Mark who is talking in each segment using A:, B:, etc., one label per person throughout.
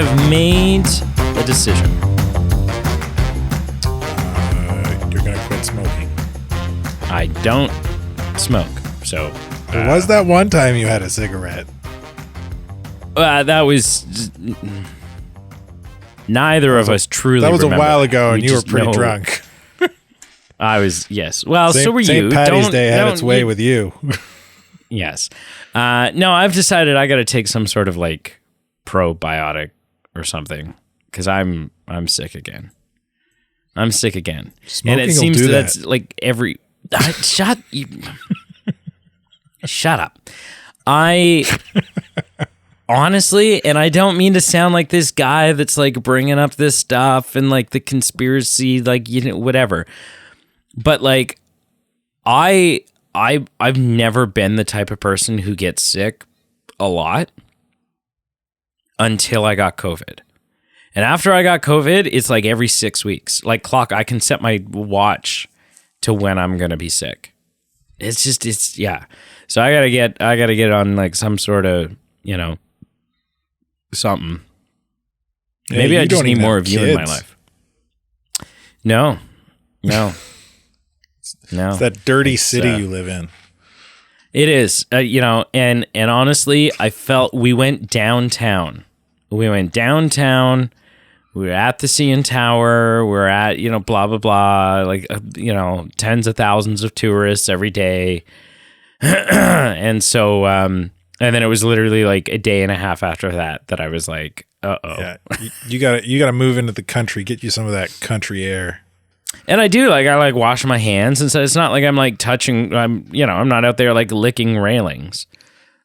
A: have made a decision.
B: You're going to quit smoking.
A: I don't smoke, so...
B: There was that one time you had a cigarette.
A: That was... Neither of us truly
B: That was a
A: remember
B: while
A: that.
B: ago, and
A: We
B: you were
A: just
B: pretty
A: know-
B: drunk.
A: I was, yes. Well, so were you.
B: St. Patty's Day had its way
A: you-
B: with you.
A: Yes. No, I've decided I got to take some sort of like probiotic or something because I'm sick again. I'm sick again.
B: Smoking
A: and it
B: will
A: seems
B: do
A: that's
B: that.
A: like every... Shut up. I... Honestly, and I don't mean to sound like this guy that's like bringing up this stuff and like the conspiracy, like, you know, whatever. But like, I've never been the type of person who gets sick a lot until I got COVID. And after I got COVID, it's like every 6 weeks. Like clock, I can set my watch to when I'm gonna be sick. It's yeah. So I gotta get on like some sort of, you know, something.
B: Yeah,
A: Maybe
B: you
A: I just
B: don't
A: need
B: even
A: more
B: have
A: of you in my
B: kids.
A: life. No.
B: It's that dirty city
A: uh,
B: you live in.
A: It is, you know, and honestly, I felt we went downtown. We were at the CN Tower. We're at, you know, blah, blah, blah, like, you know, tens of thousands of tourists every day. And so, and then it was literally like a day and a half after that I was like, uh-oh.
B: Yeah, you gotta move into the country, get you some of that country air.
A: And I do, like, I like wash my hands, and so it's not like I'm like touching, I'm not out there like licking railings.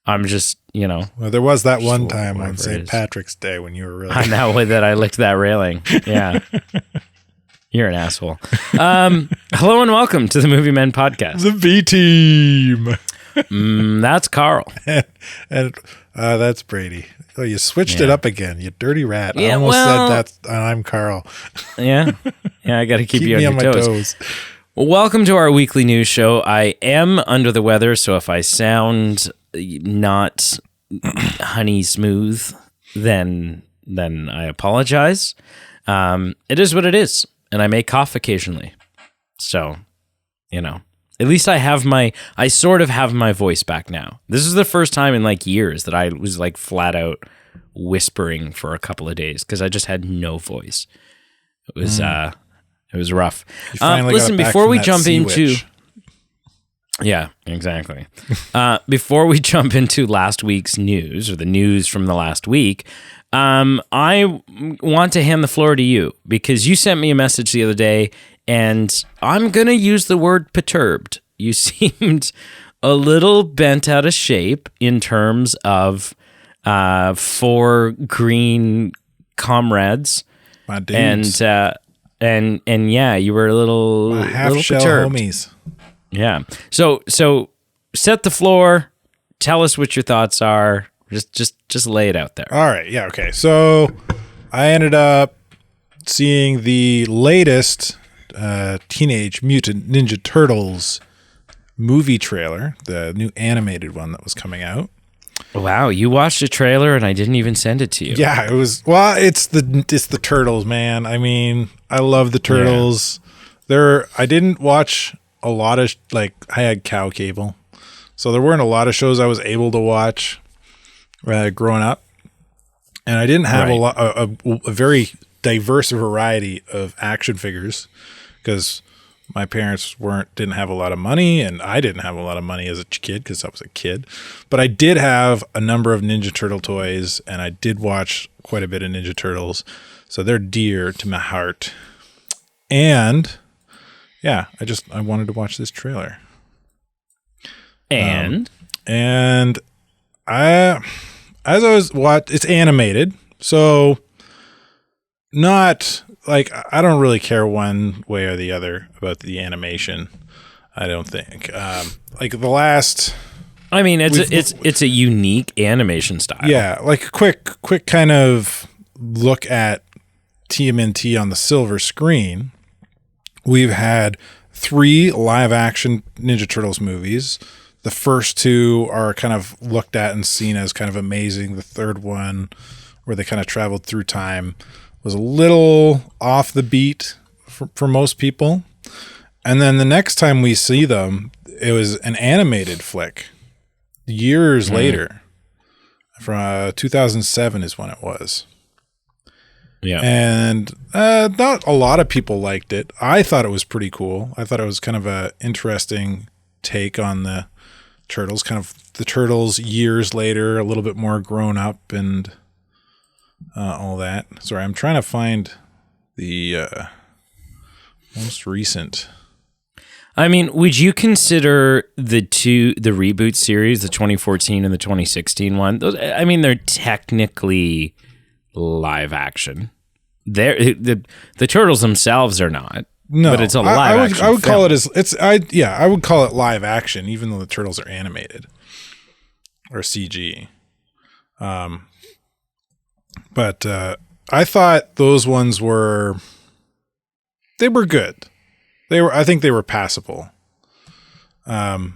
A: I'm just, you know.
B: Well, there was that one
A: Just
B: time on
A: whatever it
B: St.
A: is.
B: Patrick's Day when you were really...
A: On that way that I licked that railing. Yeah. You're an asshole. Hello and welcome to the Movie Men Podcast.
B: The B team.
A: That's Carl.
B: and that's Brady. Oh, you switched it up again, you dirty rat. I
A: Yeah,
B: almost
A: well-
B: said that. I'm Carl.
A: Yeah. Yeah, I got to keep you
B: me
A: on your
B: my
A: toes. Well, welcome to our weekly news show. I am under the weather, so if I sound not honey smooth, then I apologize. It is what it is, and I may cough occasionally. So, you know, at least I sort of have my voice back now. This is the first time in like years that I was like flat out whispering for a couple of days because I just had no voice. It was rough.
B: You finally got
A: Listen,
B: it back
A: before
B: from
A: we
B: that
A: jump
B: sea
A: into...
B: witch.
A: Yeah, exactly. Before we jump into last week's news, or the news from the last week, I want to hand the floor to you because you sent me a message the other day, and I'm going to use the word perturbed. You seemed a little bent out of shape in terms of 4 green comrades.
B: My dudes.
A: And yeah, you were a little,
B: My half-shell
A: perturbed.
B: homies.
A: Yeah. So set the floor. Tell us what your thoughts are. Just lay it out there.
B: All right. Yeah. Okay. So I ended up seeing the latest Teenage Mutant Ninja Turtles movie trailer, the new animated one that was coming out.
A: Wow, you watched a trailer and I didn't even send it to you.
B: Yeah, it was. Well, it's the Turtles, man. I mean, I love the Turtles. I didn't watch a lot of I had cow cable, so there weren't a lot of shows I was able to watch growing up, and I didn't have a very diverse variety of action figures because my parents didn't have a lot of money, and I didn't have a lot of money as a kid because I was a kid. But I did have a number of Ninja Turtle toys, and I did watch quite a bit of Ninja Turtles, so they're dear to my heart. And yeah, I wanted to watch this trailer.
A: And
B: it's animated, so not like I don't really care one way or the other about the animation. I don't think like the last.
A: I mean, it's a unique animation style.
B: Yeah, like a quick kind of look at TMNT on the silver screen. We've had 3 live action Ninja Turtles movies. The first 2 are kind of looked at and seen as kind of amazing. The third one where they kind of traveled through time, was a little off the beat for most people. And then the next time we see them, it was an animated flick years later. From 2007 is when it was.
A: Yeah.
B: And not a lot of people liked it. I thought it was pretty cool. I thought it was kind of a interesting take on the Turtles, kind of the Turtles years later, a little bit more grown up and all that. Sorry, I'm trying to find the most recent.
A: I mean, would you consider the reboot series, the 2014 and the 2016 one? Those, I mean, they're technically live action. The Turtles themselves are not.
B: No,
A: but it's a live action.
B: I would
A: film.
B: call it I would call it live action, even though the Turtles are animated or CG. But I thought those ones were good. I think they were passable. And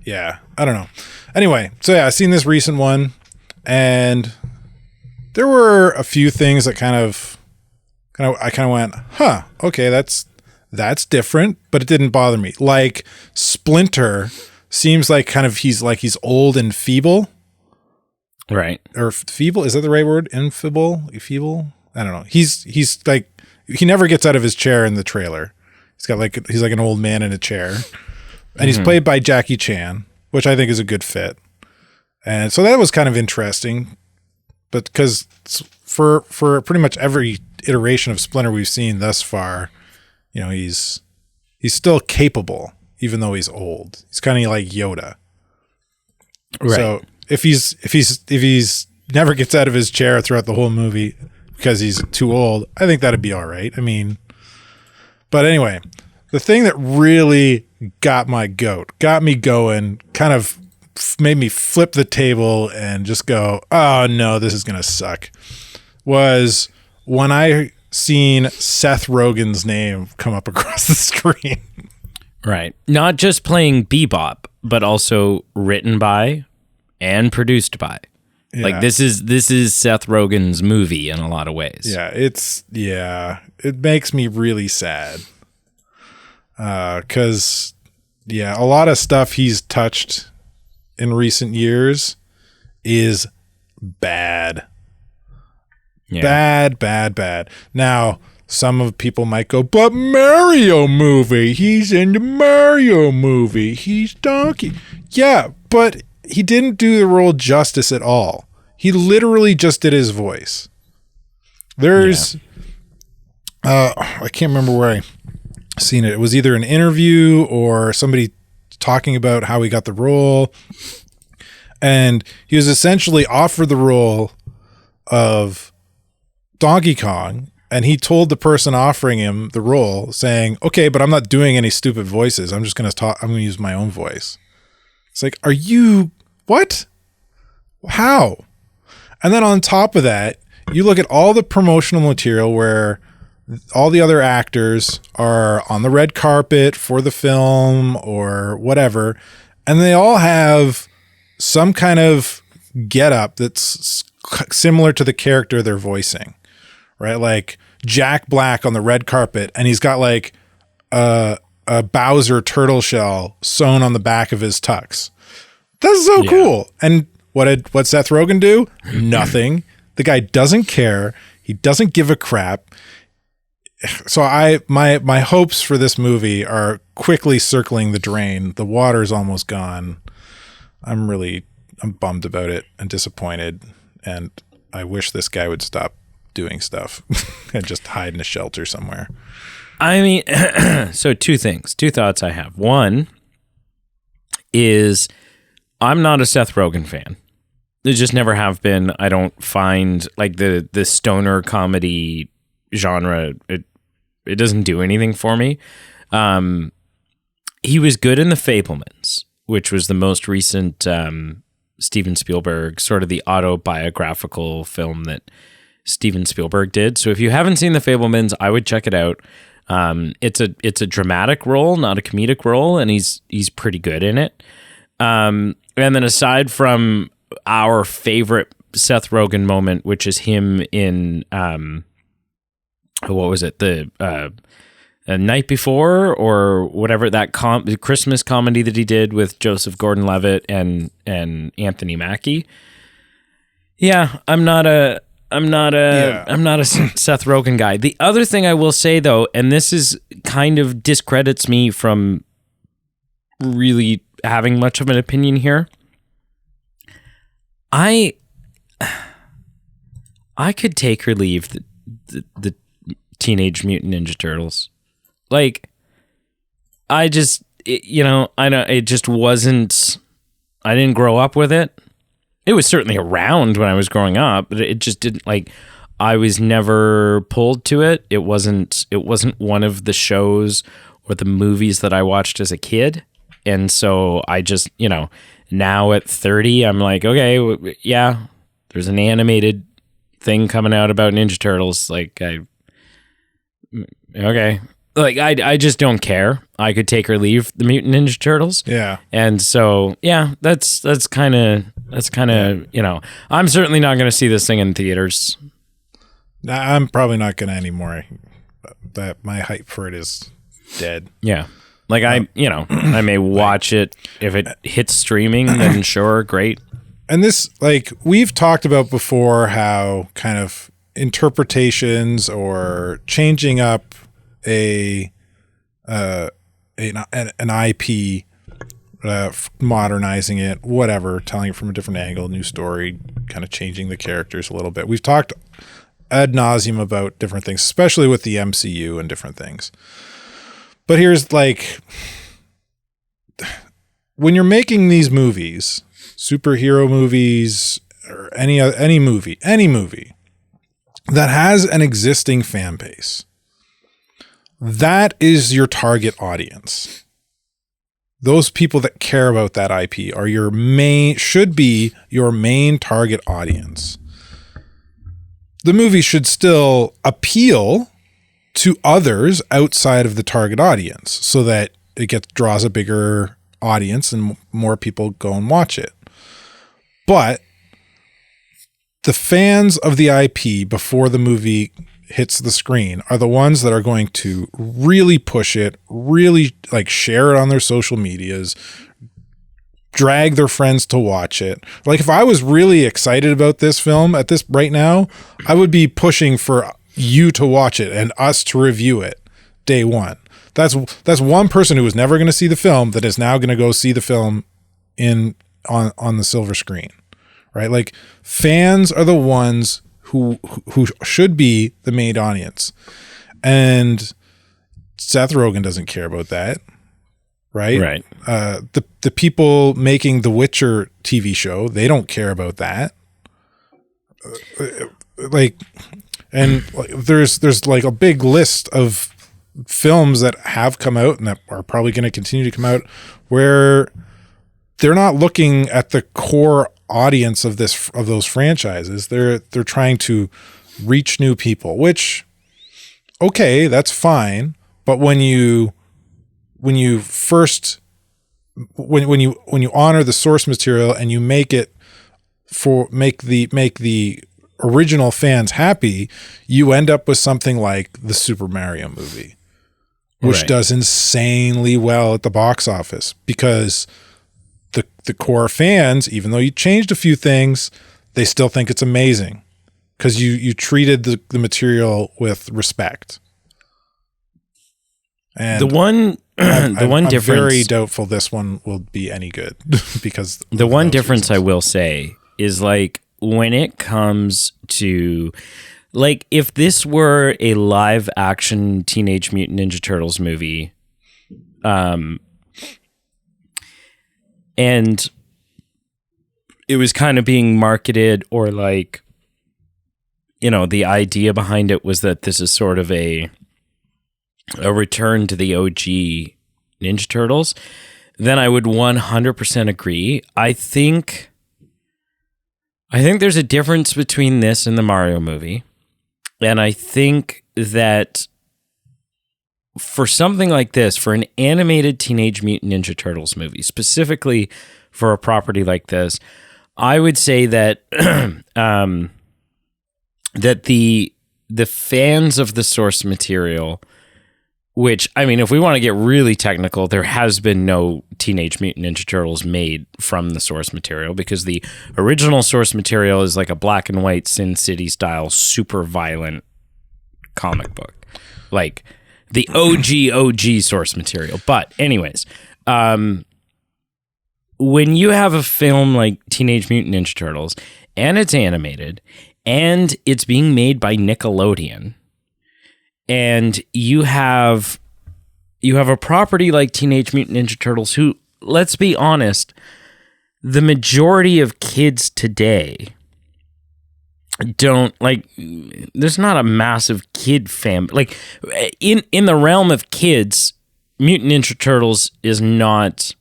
B: yeah, I don't know. Anyway, so yeah, I seen this recent one, and there were a few things that I kind of went, huh, okay, that's different, but it didn't bother me. Like Splinter seems like he's old and feeble.
A: Right.
B: Or feeble, is that the right word? Feeble? I don't know. He's like, he never gets out of his chair in the trailer. He's like an old man in a chair. And he's played by Jackie Chan, which I think is a good fit. And so that was kind of interesting. But because for pretty much every iteration of Splinter we've seen thus far, he's still capable, even though he's old. He's kind of like Yoda. Right. So if he's never gets out of his chair throughout the whole movie because he's too old, I think that'd be all right. I mean, but anyway, the thing that really got me going, kind of made me flip the table and just go, oh no, this is gonna suck, was when I seen Seth Rogen's name come up across the screen.
A: Right. Not just playing Bebop, but also written by and produced by. Yeah. Like this is Seth Rogen's movie in a lot of ways.
B: Yeah, it makes me really sad. 'Cause a lot of stuff he's touched in recent years is bad. Yeah. Bad. Now, some of people might go, but Mario movie, he's in the Mario movie, he's Donkey. Yeah, but he didn't do the role justice at all. He literally just did his voice. There's, I can't remember where I seen it. It was either an interview or somebody talking about how he got the role. And he was essentially offered the role of Donkey Kong, and he told the person offering him the role, saying, okay, but I'm not doing any stupid voices. I'm just going to talk. I'm going to use my own voice. It's like, are you, what? How? And then on top of that, you look at all the promotional material where all the other actors are on the red carpet for the film or whatever, and they all have some kind of getup that's similar to the character they're voicing, right? Like Jack Black on the red carpet, and he's got like a Bowser turtle shell sewn on the back of his tux. That's so cool. And what Seth Rogen do? Nothing. The guy doesn't care. He doesn't give a crap. So my hopes for this movie are quickly circling the drain. The water's almost gone. I'm bummed about it and disappointed, and I wish this guy would stop doing stuff and just hide in a shelter somewhere.
A: I mean, so two thoughts I have. One is I'm not a Seth Rogen fan. They just never have been. I don't find like the stoner comedy genre, it doesn't do anything for me. He was good in The Fabelmans, which was the most recent Steven Spielberg, sort of the autobiographical film that Steven Spielberg did. So if you haven't seen The Fabelmans, I would check it out. It's a dramatic role, not a comedic role, and he's pretty good in it. And then aside from our favorite Seth Rogen moment, which is him in what was it, the Night Before or whatever, that Christmas comedy that he did with Joseph Gordon-Levitt and Anthony Mackie. Yeah, I'm not a Seth Rogen guy. The other thing I will say though, and this is kind of discredits me from really having much of an opinion here. I could take or leave the Teenage Mutant Ninja Turtles. Like, I just, I know it just wasn't, I didn't grow up with it. It was certainly around when I was growing up, but it just didn't, like, I was never pulled to it. It wasn't one of the shows or the movies that I watched as a kid. And so I just, now at 30, I'm like, okay, yeah, there's an animated thing coming out about Ninja Turtles. Like, okay. Like, I just don't care. I could take or leave the Mutant Ninja Turtles.
B: Yeah.
A: And so, yeah, that's kind of, I'm certainly not going to see this thing in theaters.
B: I'm probably not going to anymore. That my hype for it is dead.
A: Yeah. Like, I may watch it if it hits streaming, then sure, great.
B: And this, like, we've talked about before how kind of interpretations or changing up an IP, modernizing it, whatever, telling it from a different angle, new story, kind of changing the characters a little bit. We've talked ad nauseum about different things, especially with the MCU and different things. But here's, like, when you're making these movies, superhero movies, or any movie that has an existing fan base, that is your target audience. Those people that care about that IP are should be your main target audience. The movie should still appeal to others outside of the target audience so that it draws a bigger audience and more people go and watch it. But the fans of the IP before the movie hits the screen are the ones that are going to really push it, really, like, share it on their social medias, drag their friends to watch it. Like, if I was really excited about this film at this right now, I would be pushing for you to watch it and us to review it day one. That's one person who was never going to see the film that is now going to go see the film on the silver screen, right? Like, fans are the ones who should be the main audience, and Seth Rogen doesn't care about that, right?
A: Right.
B: The people making the Witcher TV show, they don't care about that. There's like a big list of films that have come out and that are probably going to continue to come out where they're not looking at the core audience of those franchises. They're trying to reach new people, which, okay, that's fine. But when you honor the source material and you make the original fans happy, you end up with something like the Super Mario movie, which does insanely well at the box office because the core fans, even though you changed a few things, they still think it's amazing because you treated the material with respect. And I'm
A: difference,
B: very doubtful this one will be any good because
A: the one difference reasons. I will say is, like, when it comes to, like, if this were a live action Teenage Mutant Ninja Turtles movie, and it was kind of being marketed, or, like, the idea behind it was that this is sort of a return to the OG Ninja Turtles, then I would 100% agree. I think there's a difference between this and the Mario movie. And I think that for something like this, for an animated Teenage Mutant Ninja Turtles movie, specifically for a property like this, I would say that that the fans of the source material, which, I mean, if we want to get really technical, there has been no Teenage Mutant Ninja Turtles made from the source material, because the original source material is like a black and white Sin City style, super violent comic book, like the OG source material. But anyways, when you have a film like Teenage Mutant Ninja Turtles and it's animated and it's being made by Nickelodeon, and you have a property like Teenage Mutant Ninja Turtles, who, let's be honest, the majority of kids today don't like. There's not a massive kid fan. Like in the realm of kids, Mutant Ninja Turtles is not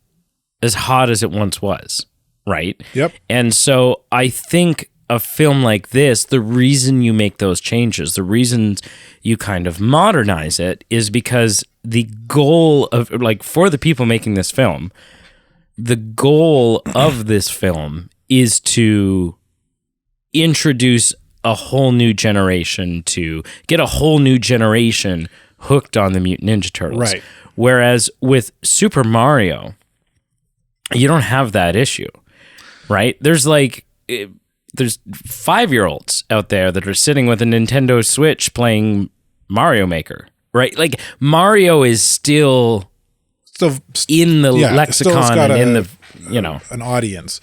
A: as hot as it once was, right?
B: Yep.
A: And so I think a film like this, the reason you make those changes, the reasons you kind of modernize it, is because the goal of, like, for the people making this film, the goal of this film is to introduce a whole new generation, to get a whole new generation hooked on the Mutant Ninja Turtles.
B: Right.
A: Whereas with Super Mario, you don't have that issue, right? There's 5-year-olds out there that are sitting with a Nintendo Switch playing Mario Maker, right? Like, Mario is still in the lexicon and in the,
B: an audience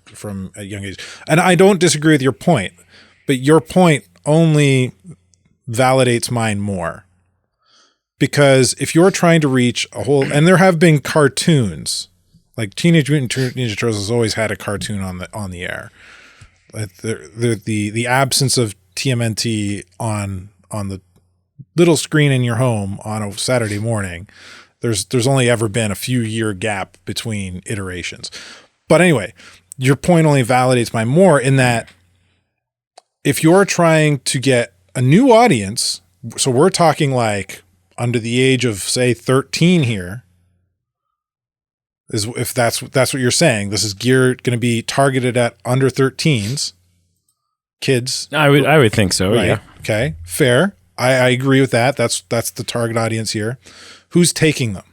B: from a young age. And I don't disagree with your point, but your point only validates mine more. Because if you're trying to reach a whole, and there have been cartoons, like Teenage Mutant Ninja Turtles has always had a cartoon on the air. The absence of TMNT on the little screen in your home on a Saturday morning, there's only ever been a few year gap between iterations. But anyway, your point only validates mine more, in that if you're trying to get a new audience, so we're talking like under the age of, say, 13 here, is if that's what you're saying. This is going to be targeted at under 13s kids.
A: I would think so.
B: Right?
A: Yeah.
B: Okay. Fair. I agree with that. That's the target audience here. Who's taking them?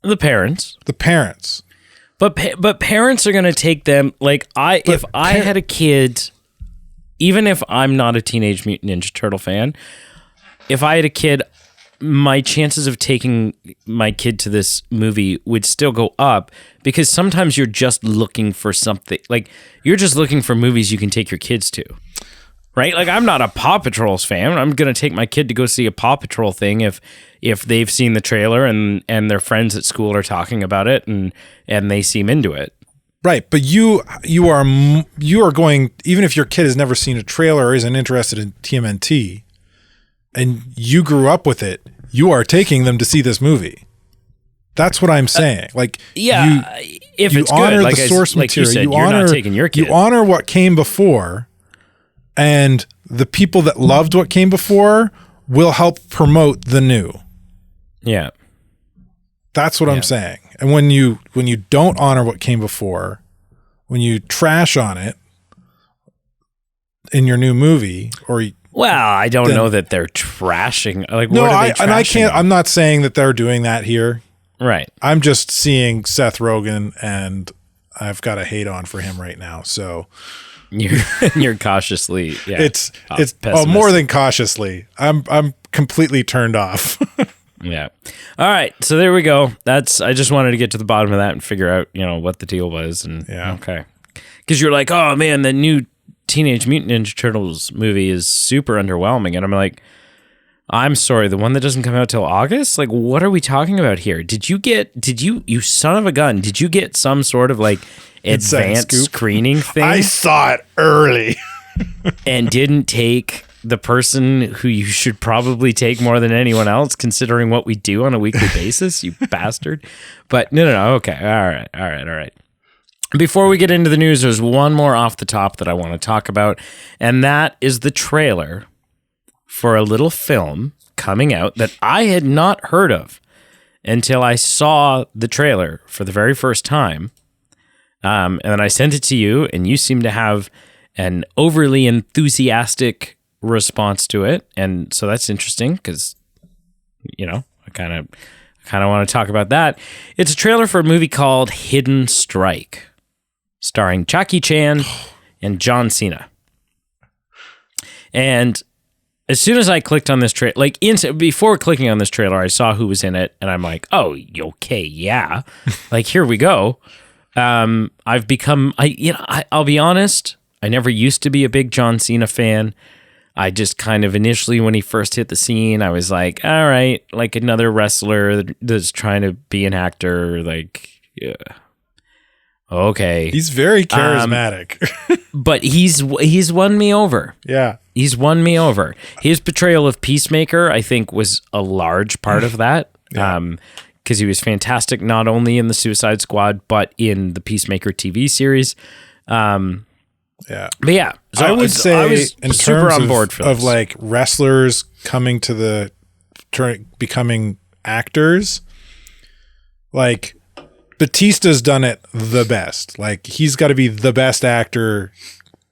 A: The parents.
B: The parents.
A: But parents are going to take them. Like, if I had a kid, even if I'm not a Teenage Mutant Ninja Turtle fan, if I had a kid, my chances of taking my kid to this movie would still go up, because sometimes you're just looking for something, like, you're just looking for movies you can take your kids to, right? Like, I'm not a Paw Patrol's fan. I'm going to take my kid to go see a Paw Patrol thing if they've seen the trailer and their friends at school are talking about it and they seem into it.
B: Right, but you are going, even if your kid has never seen a trailer or isn't interested in TMNT, and you grew up with it, you are taking them to see this movie. That's what I'm saying. Like,
A: if
B: you
A: it's
B: honor
A: good, like
B: the source
A: like
B: material.
A: You said,
B: you
A: you're
B: honor,
A: not taking your kid.
B: You honor what came before, and the people that loved what came before will help promote the new.
A: Yeah.
B: That's what I'm saying. And when you don't honor what came before, when you trash on it in your new movie,
A: well, I don't know that they're trashing. Like,
B: no,
A: what are they trashing?
B: And I can't. I'm not saying that they're doing that here.
A: Right.
B: I'm just seeing Seth Rogen, and I've got a hate on for him right now. So
A: you're cautiously,
B: it's more than cautiously. I'm completely turned off.
A: Yeah. All right. So there we go. I just wanted to get to the bottom of that and figure out, what the deal was. And okay. Because you're like, oh man, the new Teenage Mutant Ninja Turtles movie is super underwhelming. And I'm like, I'm sorry, the one that doesn't come out till August? Like, what are we talking about here? You son of a gun, did you get some sort of like advanced screening thing?
B: I saw it early.
A: And didn't take the person who you should probably take more than anyone else, considering what we do on a weekly basis, you bastard. But no. Okay. All right. Before we get into the news, there's one more off the top that I want to talk about, and that is the trailer for a little film coming out that I had not heard of until I saw the trailer for the very first time. And then I sent it to you, and you seem to have an overly enthusiastic response to it. And so that's interesting because, I kind of want to talk about that. It's a trailer for a movie called Hidden Strike, starring Jackie Chan and John Cena. And as soon as I clicked on this trailer, before clicking on this trailer, I saw who was in it, and I'm like, oh, okay, yeah. Here we go. I've become, I'll be honest, I never used to be a big John Cena fan. I just kind of initially, when he first hit the scene, I was like, all right, another wrestler that's trying to be an actor, yeah. Okay.
B: He's very charismatic.
A: But he's won me over.
B: Yeah.
A: He's won me over. His portrayal of Peacemaker, I think, was a large part of that.
B: Yeah.
A: Because he was fantastic, not only in the Suicide Squad, but in the Peacemaker TV series.
B: Yeah.
A: But yeah, so
B: I would say
A: I was
B: in
A: super
B: terms
A: on board for this.
B: of wrestlers coming to becoming actors, Batista's done it the best. He's got to be the best actor,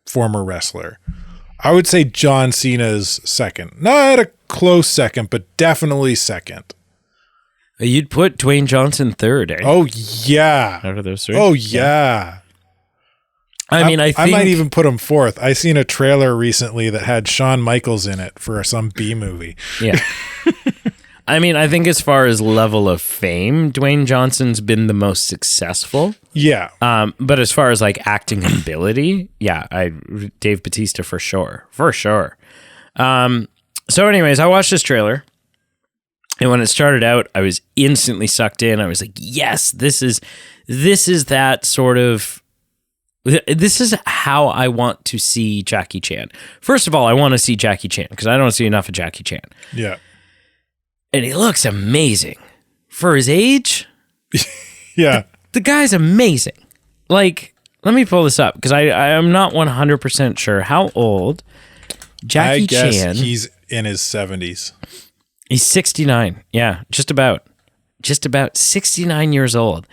B: former wrestler. I would say John Cena's second. Not a close second, but definitely second.
A: You'd put Dwayne Johnson third, eh?
B: Oh, yeah.
A: Out of those three?
B: Oh, yeah.
A: I mean, I think...
B: I might even put him fourth. I seen a trailer recently that had Shawn Michaels in it for some B movie.
A: Yeah. I mean, I think as far as level of fame, Dwayne Johnson's been the most successful.
B: Yeah.
A: But as far as acting ability, yeah, Dave Bautista for sure. For sure. So anyways, I watched this trailer. And when it started out, I was instantly sucked in. I was like, yes, this is that sort of... This is how I want to see Jackie Chan. First of all, I want to see Jackie Chan because I don't see enough of Jackie Chan.
B: Yeah.
A: And he looks amazing. For his age,
B: yeah.
A: The guy's amazing. Let me pull this up because I am not 100% sure how old Jackie Chan.
B: He's in his 70s.
A: He's 69. Yeah, just about 69 years old.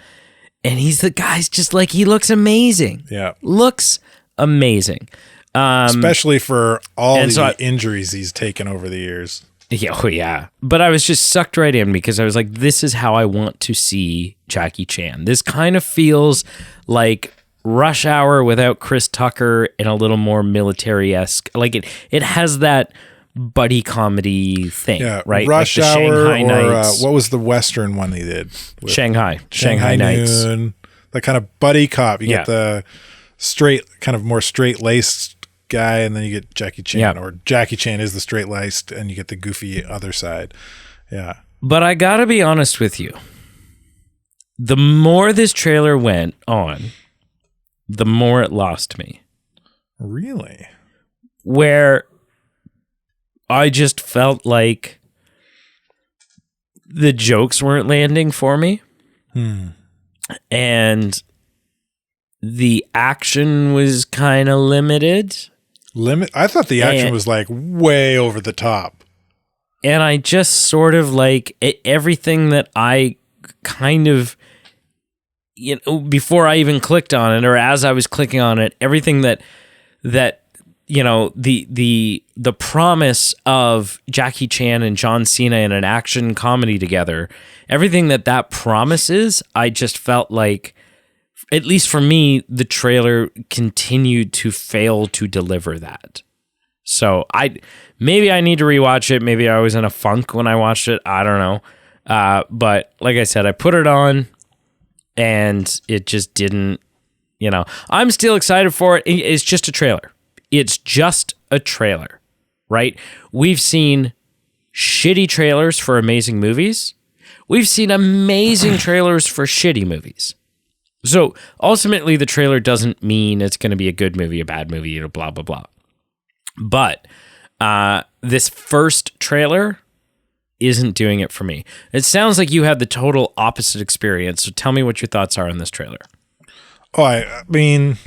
A: And the guy's just he looks amazing.
B: Yeah.
A: Looks amazing.
B: Especially for all the injuries he's taken over the years.
A: Yeah, oh yeah. But I was just sucked right in because I was like, this is how I want to see Jackie Chan. This kind of feels like Rush Hour without Chris Tucker and a little more military-esque. It has that buddy comedy thing, right?
B: Rush Hour
A: Shanghai
B: or
A: Nights.
B: what was the Western one he did?
A: Shanghai Nights.
B: Noon, that kind of buddy cop. You get the more straight-laced guy, and then you get Jackie Chan, or Jackie Chan is the straight-laced, and you get the goofy other side. Yeah.
A: But I gotta be honest with you. The more this trailer went on, the more it lost me.
B: Really?
A: Where I just felt like the jokes weren't landing for me. And the action was kind of limited.
B: I thought the action was way over the top.
A: And I just sort of everything that I kind of, before I even clicked on it or as I was clicking on it, everything that the promise of Jackie Chan and John Cena in an action comedy together, everything that promises, I just felt like, at least for me, the trailer continued to fail to deliver that. So maybe I need to rewatch it. Maybe I was in a funk when I watched it. I don't know. But like I said, I put it on and it just didn't, I'm still excited for it. It's just a trailer. It's just a trailer, right? We've seen shitty trailers for amazing movies. We've seen amazing trailers for shitty movies. So ultimately, the trailer doesn't mean it's going to be a good movie, a bad movie, blah, blah, blah. But this first trailer isn't doing it for me. It sounds like you had the total opposite experience. So tell me what your thoughts are on this trailer.
B: Oh, I mean,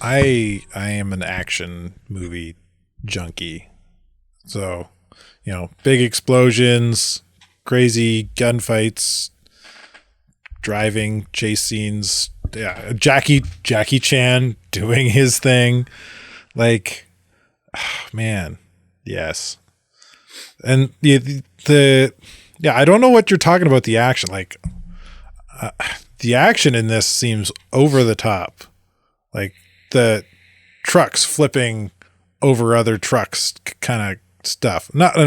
B: I am an action movie junkie. So, big explosions, crazy gunfights, driving, chase scenes, yeah, Jackie Chan doing his thing, like, man, yes. And the yeah, I don't know what you're talking about. The action, like, the action in this seems over the top, like the trucks flipping over other trucks, kind of stuff. Not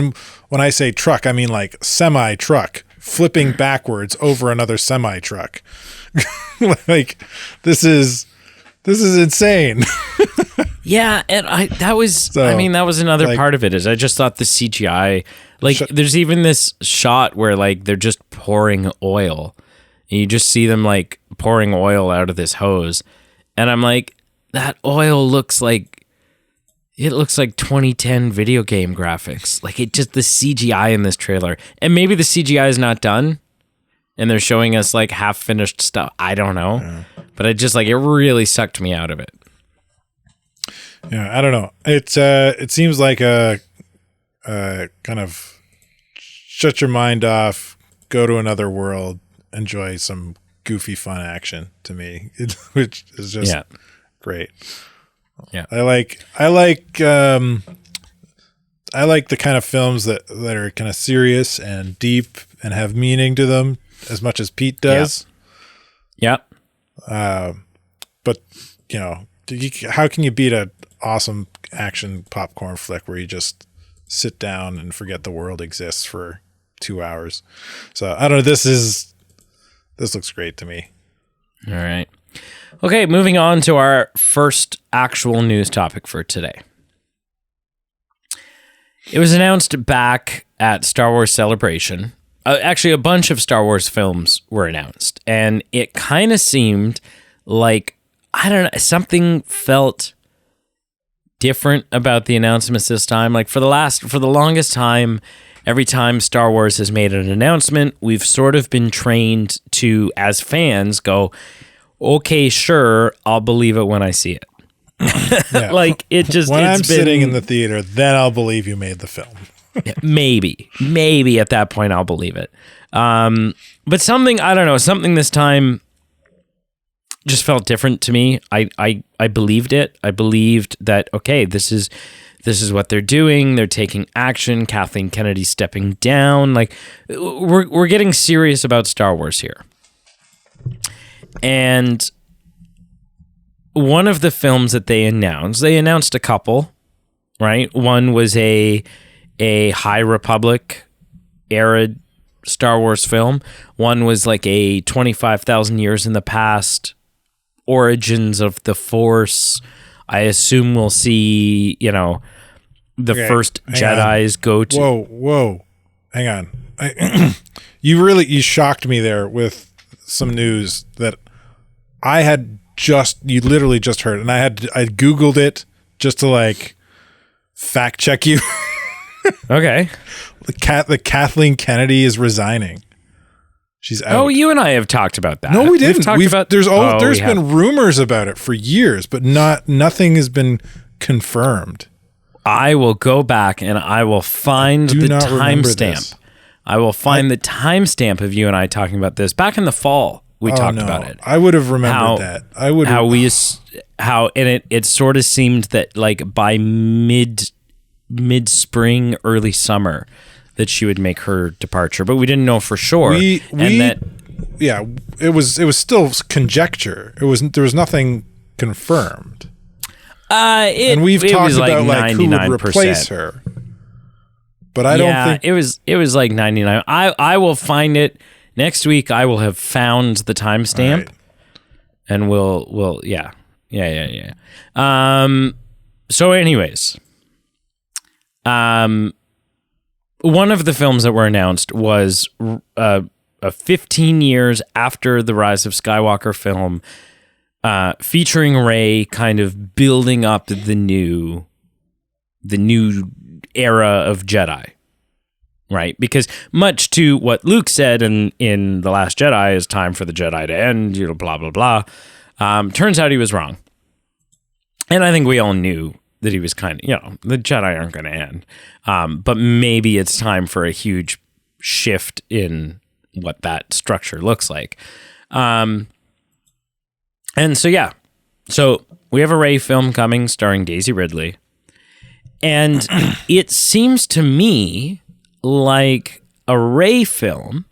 B: when I say truck, I mean like semi truck flipping backwards over another semi truck. Like, this is insane.
A: Yeah, and that was another like, part of it, is I just thought the CGI, like, there's even this shot where like they're just pouring oil, and you just see them like pouring oil out of this hose, and I'm like, that oil looks like 2010 video game graphics. Like, it just, the CGI in this trailer, and maybe the CGI is not done and they're showing us like half finished stuff. I don't know. Yeah. But it just, like, it really sucked me out of it.
B: Yeah, I don't know. It seems like a kind of shut your mind off, go to another world, enjoy some goofy fun action to me, which is just great.
A: Yeah,
B: I like the kind of films that are kind of serious and deep and have meaning to them, as much as Pete does.
A: Yeah.
B: But you know, how can you beat an awesome action popcorn flick where you just sit down and forget the world exists for 2 hours? So I don't know. This looks great to me.
A: All right. Okay, moving on to our first actual news topic for today. It was announced back at Star Wars Celebration. Actually, a bunch of Star Wars films were announced, and it kind of seemed like, I don't know, something felt different about the announcements this time. Like, for the longest time, every time Star Wars has made an announcement, we've sort of been trained to, as fans, go, okay, sure, I'll believe it when I see it. Yeah. Like, it just,
B: when I'm sitting in the theater, then I'll believe you made the film.
A: maybe at that point I'll believe it. But something, I don't know, something this time just felt different to me. I believed it. I believed that, okay, this is what they're doing. They're taking action. Kathleen Kennedy stepping down. Like, we're getting serious about Star Wars here. And one of the films that they announced a couple, right? One was a High Republic era Star Wars film. One was like a 25,000 years in the past, origins of the Force. I assume we'll see, you know, the first Jedis go to...
B: Whoa. Hang on. You shocked me there with some news that you literally just heard, and I Googled it just to like fact check you.
A: Okay.
B: The Kathleen Kennedy is resigning. She's out.
A: Oh, you and I have talked about that.
B: No, we didn't. There's been rumors about it for years, but nothing has been confirmed.
A: I will go back and I will find the timestamp. I will find the timestamp of you and I talking about this back in the fall. We talked about it.
B: I would have remembered that. I would
A: and it sort of seemed that like by mid spring, early summer, that she would make her departure, but we didn't know for sure.
B: It was still conjecture. There was nothing confirmed.
A: And
B: we've talked about like
A: 99%.
B: Who would replace her. But I don't think
A: it was like 99. I will find it next week. I will have found the timestamp, right. And we'll yeah. So anyways, one of the films that were announced was 15 years after the Rise of Skywalker film, featuring Rey kind of building up the new era of Jedi, right? Because much to what Luke said in The Last Jedi, is time for the Jedi to end, you know, blah, blah, blah. Turns out he was wrong. And I think we all knew that he was kind of, you know, the Jedi aren't going to end. But maybe it's time for a huge shift in what that structure looks like. And so we have a Rey film coming starring Daisy Ridley. And it seems to me like a Rey film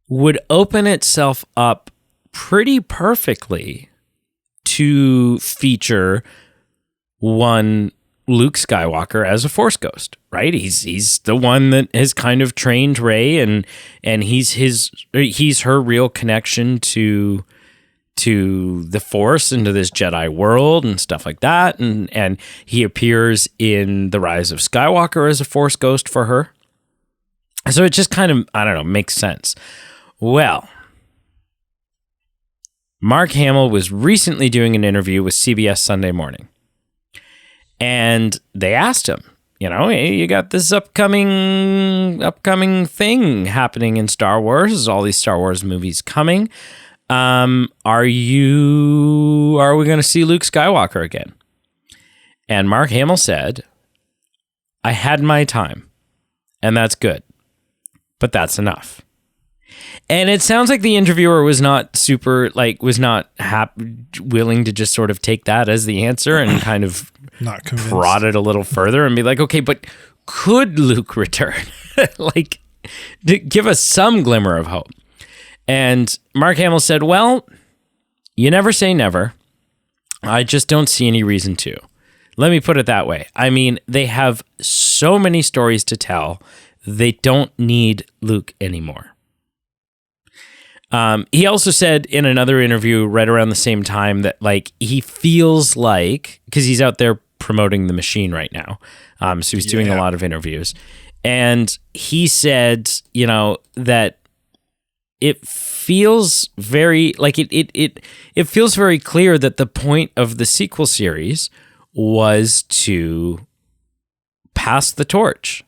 A: would open itself up pretty perfectly to feature one Luke Skywalker as a Force ghost, right? He's the one that has kind of trained Rey, and he's her real connection to the Force and to this Jedi world and stuff like that, and he appears in The Rise of Skywalker as a Force ghost for her. So it just kind of, I don't know, makes sense. Well, Mark Hamill was recently doing an interview with CBS Sunday Morning. And they asked him, hey, you got this upcoming thing happening in Star Wars. There's all these Star Wars movies coming. Are we going to see Luke Skywalker again? And Mark Hamill said, I had my time, and that's good, but that's enough. And it sounds like the interviewer was not willing to just sort of take that as the answer and kind of
B: not convinced.
A: Prod it a little further and be like, okay, but could Luke return? Give us some glimmer of hope. And Mark Hamill said, well, you never say never. I just don't see any reason to. Let me put it that way. I mean, they have so many stories to tell. They don't need Luke anymore. He also said in another interview right around the same time that he feels like, because he's out there promoting the machine right now. So he's doing a lot of interviews. And he said, that it feels very it feels very clear that the point of the sequel series was to pass the torch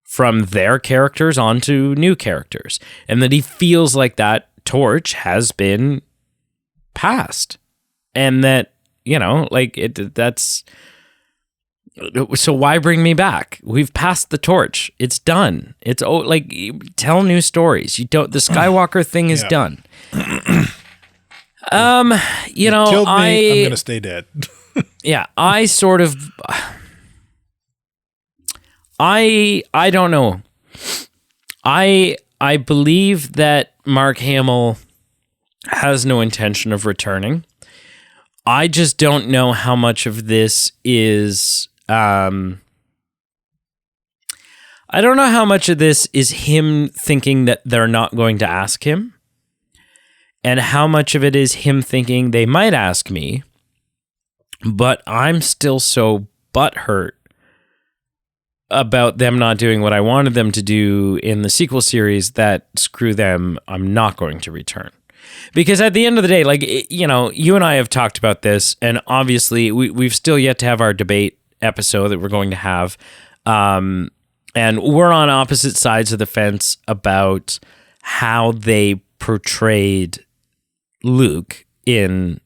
A: from their characters onto new characters, and that he feels like that torch has been passed, and that that's so why bring me back? We've passed the torch. It's done. It's tell new stories. You don't. The Skywalker thing is done. You
B: killed me. I'm gonna stay dead.
A: Yeah, I sort of. I don't know. I believe that Mark Hamill has no intention of returning. I just don't know how much of this is I don't know how much of this is him thinking that they're not going to ask him, and how much of it is him thinking they might ask me, but I'm still so butthurt about them not doing what I wanted them to do in the sequel series that screw them, I'm not going to return. Because at the end of the day, you and I have talked about this, and obviously we've still yet to have our debate episode that we're going to have. And we're on opposite sides of the fence about how they portrayed Luke in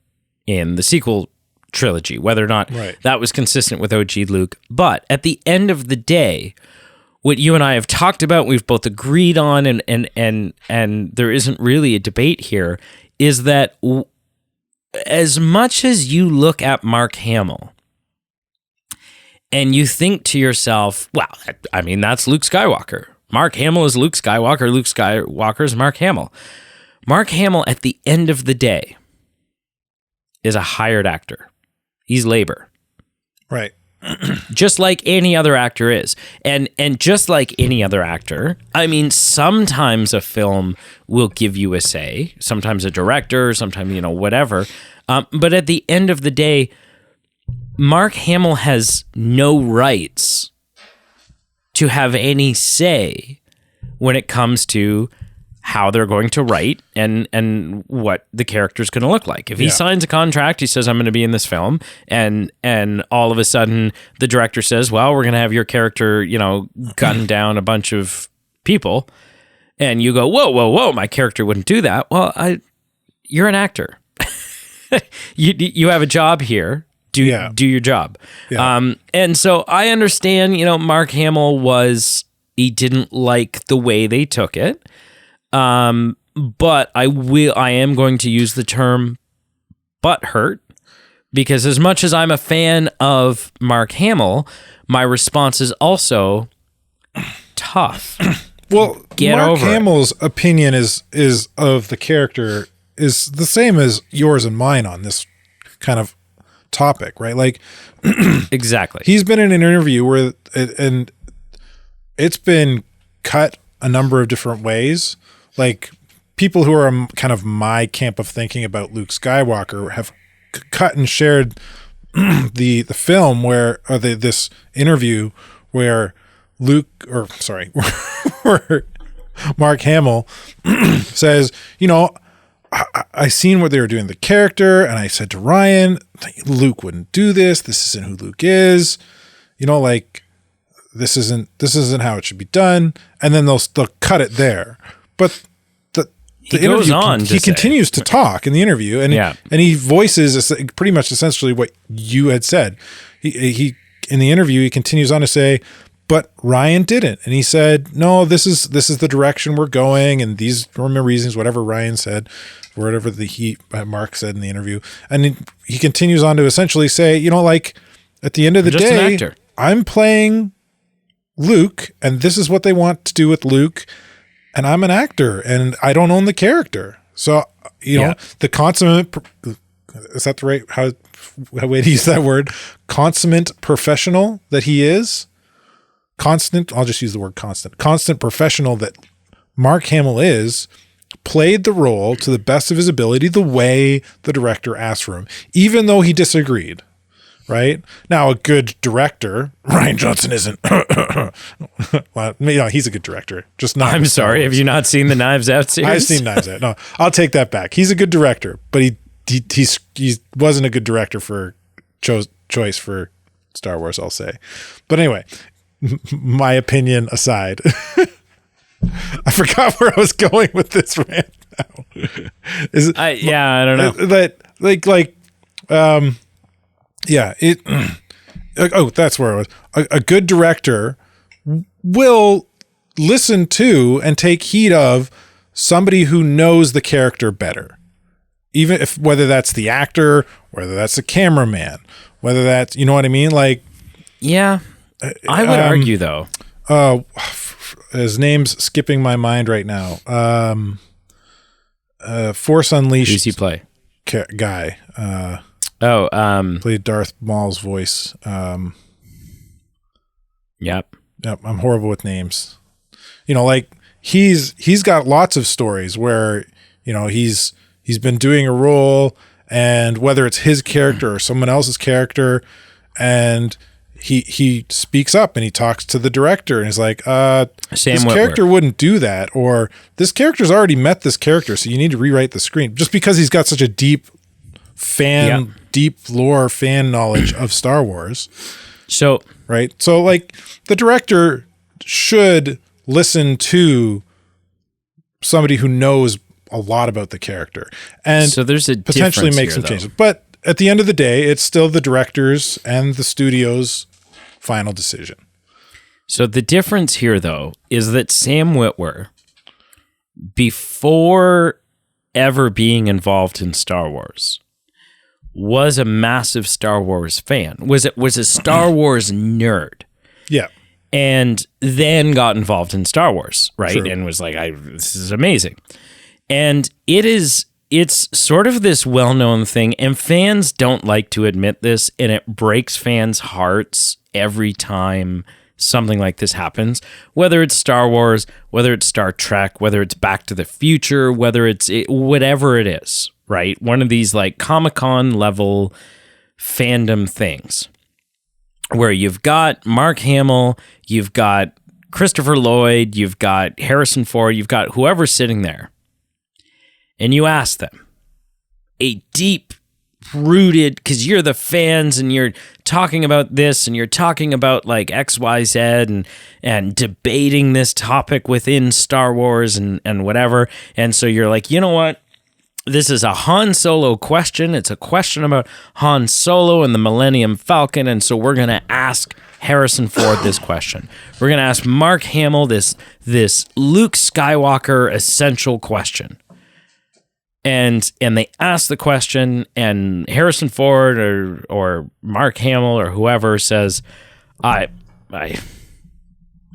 A: the sequel trilogy, whether or not that was consistent with OG Luke. But at the end of the day, what you and I have talked about, we've both agreed on, and there isn't really a debate here, is that as much as you look at Mark Hamill and you think to yourself, well, I mean, that's Luke Skywalker. Mark Hamill is Luke Skywalker. Luke Skywalker is Mark Hamill. Mark Hamill, at the end of the day, is a hired actor. He's labor.
B: Right.
A: Just like any other actor is. And just like any other actor, I mean, sometimes a film will give you a say, sometimes a director, sometimes, whatever. But at the end of the day, Mark Hamill has no rights to have any say when it comes to how they're going to write and what the character's going to look like. If he signs a contract, he says, I'm going to be in this film, and all of a sudden the director says, well, we're going to have your character, gun down a bunch of people, and you go, whoa, my character wouldn't do that. Well, you're an actor. you have a job here. Do your job. Yeah. And so I understand, Mark Hamill he didn't like the way they took it. But I am going to use the term butthurt, because as much as I'm a fan of Mark Hamill, my response is also tough.
B: Well,
A: Get
B: Mark
A: over
B: Hamill's opinion is of the character is the same as yours and mine on this kind of topic, right? Like,
A: exactly.
B: He's been in an interview where, and it's been cut a number of different ways. Like, people who are kind of my camp of thinking about Luke Skywalker have cut and shared the film where this interview where where Mark Hamill says, I seen what they were doing the character, and I said to Ryan, Luke wouldn't do this. This isn't who Luke is. This isn't how it should be done. And then they'll cut it there. But the
A: goes
B: interview,
A: on
B: he continues to talk in the interview, and he voices pretty much essentially what you had said. He in the interview he continues on to say, but Ryan didn't, and he said, no, this is the direction we're going, and these are the reasons. Whatever Ryan said, whatever Mark said in the interview, and he continues on to essentially say, at the end of the day, I'm playing Luke, and this is what they want to do with Luke. And I'm an actor, and I don't own the character. So, the consummate, is that the right how way to use that word? Consummate professional that he is. I'll just use the word constant professional that Mark Hamill is, played the role to the best of his ability the way the director asked for him, even though he disagreed. Right? Now, a good director, Rian Johnson isn't. Well, he's a good director. Just not.
A: I'm sorry. Have you not seen the Knives Out series?
B: I've seen Knives Out. No, I'll take that back. He's a good director, but he wasn't a good director for choice for Star Wars, I'll say. But anyway, my opinion aside, I forgot where I was going with this rant now.
A: I don't know.
B: That's where I was. A good director will listen to and take heed of somebody who knows the character better. Even if, whether that's the actor, whether that's the cameraman, whether that's, you know what I mean? Like,
A: yeah, I would argue though.
B: His name's skipping my mind right now. Force Unleashed.
A: Who's he play?
B: Guy. Played Darth Maul's voice.
A: Yep.
B: I'm horrible with names. He's got lots of stories where, he's been doing a role, and whether it's his character or someone else's character, and he speaks up and he talks to the director and he's like, this character wouldn't do that, or this character's already met this character, so you need to rewrite the screen, just because he's got such a deep lore fan knowledge of Star Wars. So, right. So the director should listen to somebody who knows a lot about the character, and
A: so there's a
B: potentially make some changes. But at the end of the day, it's still the director's and the studio's final decision.
A: So the difference here, though, is that Sam Witwer, before ever being involved in Star Wars, was a massive Star Wars fan, was a Star Wars nerd.
B: Yeah.
A: And then got involved in Star Wars, right?
B: True.
A: And was like, this is amazing. And it's sort of this well-known thing, and fans don't like to admit this, and it breaks fans' hearts every time something like this happens, whether it's Star Wars, whether it's Star Trek, whether it's Back to the Future, whether it's whatever it is, right? One of these like Comic-Con level fandom things where you've got Mark Hamill, you've got Christopher Lloyd, you've got Harrison Ford, you've got whoever's sitting there, and you ask them a deep rooted, because you're the fans and you're talking about this and you're talking about like XYZ and debating this topic within Star Wars and whatever. And so you're like, you know what? This is a Han Solo question. It's a question about Han Solo and the Millennium Falcon. And so we're going to ask Harrison Ford this question. We're going to ask Mark Hamill this Luke Skywalker essential question, and they ask the question, and Harrison Ford or Mark Hamill or whoever says, I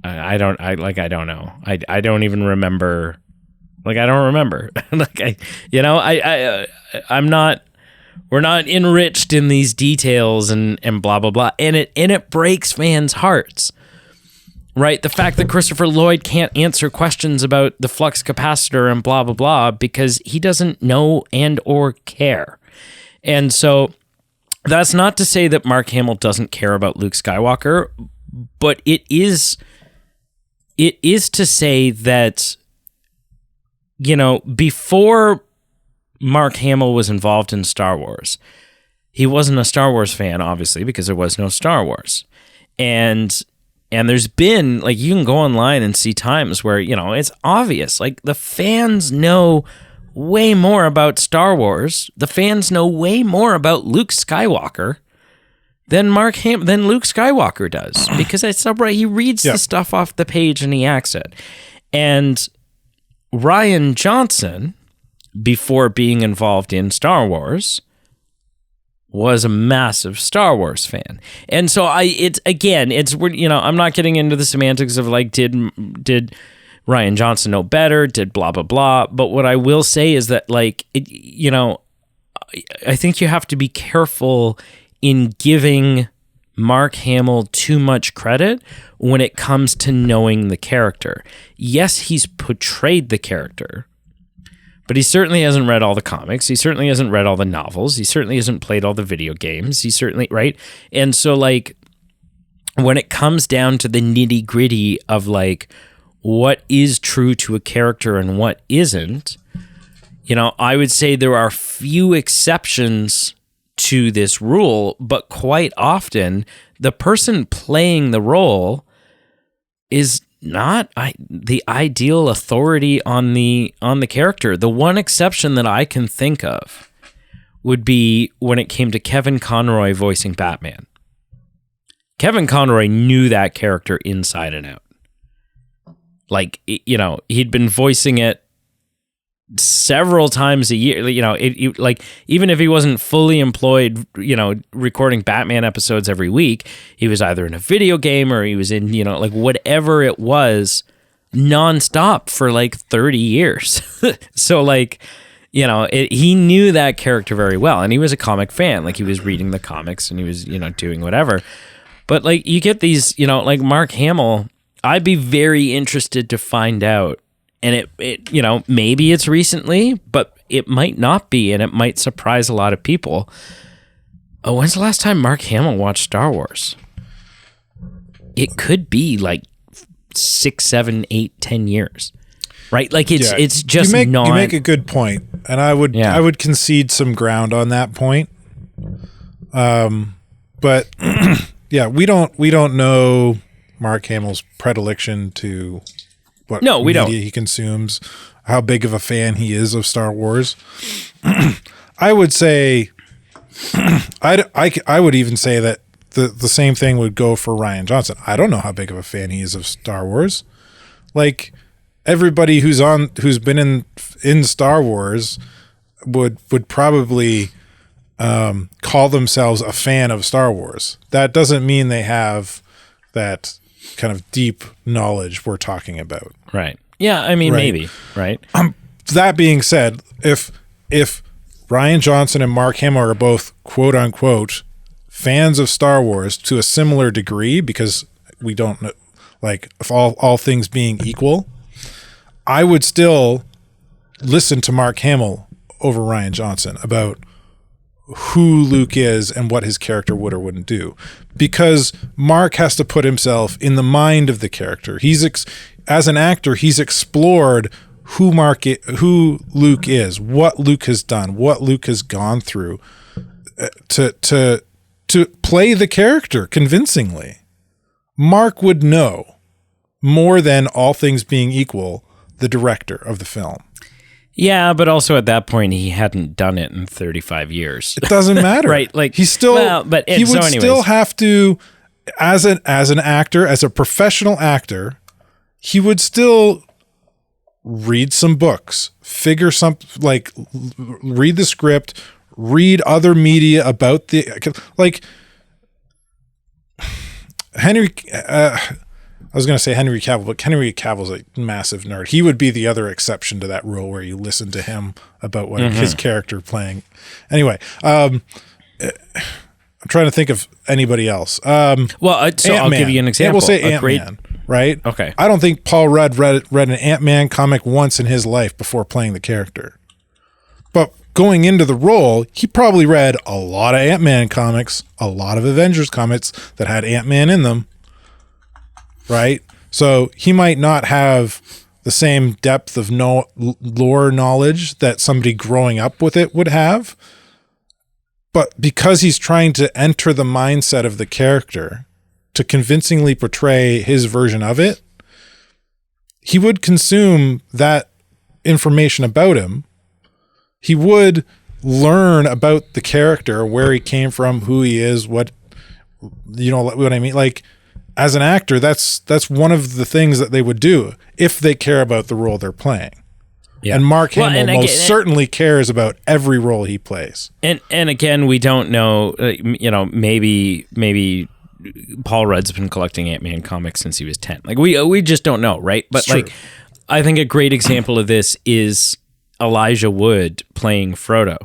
A: don't know. I don't even remember. Like, I don't remember. I'm not, we're not enriched in these details and blah, blah, blah. And it breaks fans' hearts, right? The fact that Christopher Lloyd can't answer questions about the flux capacitor and blah, blah, blah, because he doesn't know and or care. And so that's not to say that Mark Hamill doesn't care about Luke Skywalker, but it is to say that, before Mark Hamill was involved in Star Wars, he wasn't a Star Wars fan, obviously, because there was no Star Wars. And there's been, like, you can go online and see times where, it's obvious. Like, the fans know way more about Star Wars. The fans know way more about Luke Skywalker than Luke Skywalker does, because it's right. He reads the stuff off the page and he acts it. And Rian Johnson, before being involved in Star Wars, was a massive Star Wars fan. And so I'm not getting into the semantics of like, did Rian Johnson know better? Did blah, blah, blah. But what I will say is that, like, I think you have to be careful in giving Mark Hamill too much credit when it comes to knowing the character. Yes, he's portrayed the character, but he certainly hasn't read all the comics. He certainly hasn't read all the novels. He certainly hasn't played all the video games. Right? And so, like, when it comes down to the nitty gritty of, like, what is true to a character and what isn't, I would say there are few exceptions to this rule, but quite often the person playing the role is not the ideal authority on the character. The one exception that I can think of would be when it came to Kevin Conroy voicing Batman. Kevin Conroy knew that character inside and out. Like, he'd been voicing it several times a year, like, even if he wasn't fully employed, recording Batman episodes every week, he was either in a video game or he was in, like, whatever it was, nonstop for like 30 years. So, like, he knew that character very well, and he was a comic fan. Like, he was reading the comics and he was, doing whatever. But, like, you get these, like Mark Hamill, I'd be very interested to find out. And it maybe it's recently, but it might not be, and it might surprise a lot of people. Oh, when's the last time Mark Hamill watched Star Wars? It could be like 6, 7, 8, 10 years, right? Like, it's just
B: you make a good point, and I would concede some ground on that point. But we don't know Mark Hamill's predilection to what media he consumes, how big of a fan he is of Star Wars. I would say, I would even say that the same thing would go for Rian Johnson. I don't know how big of a fan he is of Star Wars. Like, everybody who's been in Star Wars would probably call themselves a fan of Star Wars. That doesn't mean they have that kind of deep knowledge we're talking about.
A: Right. Yeah, I mean, maybe, right?
B: That being said, if Rian Johnson and Mark Hamill are both quote unquote fans of Star Wars to a similar degree, because we don't know, like, if all things being equal, I would still listen to Mark Hamill over Rian Johnson about who Luke is and what his character would or wouldn't do, because Mark has to put himself in the mind of the character. As an actor, he's explored who Luke is, what Luke has done, what Luke has gone through to play the character convincingly. Mark would know more than, all things being equal, the director of the film.
A: Yeah, but also at that point, he hadn't done it in 35 years.
B: It doesn't matter.
A: Right? Like,
B: he still, he would still have to, as an actor, as a professional actor, he would still read some books, figure some, like, read the script, read other media about like, Henry, I was going to say Henry Cavill, but Henry Cavill's a massive nerd. He would be the other exception to that rule where you listen to him about what his character playing. Anyway, I'm trying to think of anybody else.
A: So I'll give you an example.
B: We'll say Ant-Man, right?
A: Okay.
B: I don't think Paul Rudd read an Ant-Man comic once in his life before playing the character. But going into the role, he probably read a lot of Ant-Man comics, a lot of Avengers comics that had Ant-Man in them, right? So he might not have the same depth of lore knowledge that somebody growing up with it would have. But because he's trying to enter the mindset of the character to convincingly portray his version of it, he would consume that information about him. He would learn about the character, where he came from, who he is, what I mean? Like, as an actor, that's one of the things that they would do if they care about the role they're playing. Yeah. And Mark Hamill certainly cares about every role he plays. And
A: again, we don't know, maybe Paul Rudd's been collecting Ant-Man comics since he was 10. Like, we just don't know, right? But like, I think a great example of this is Elijah Wood playing Frodo,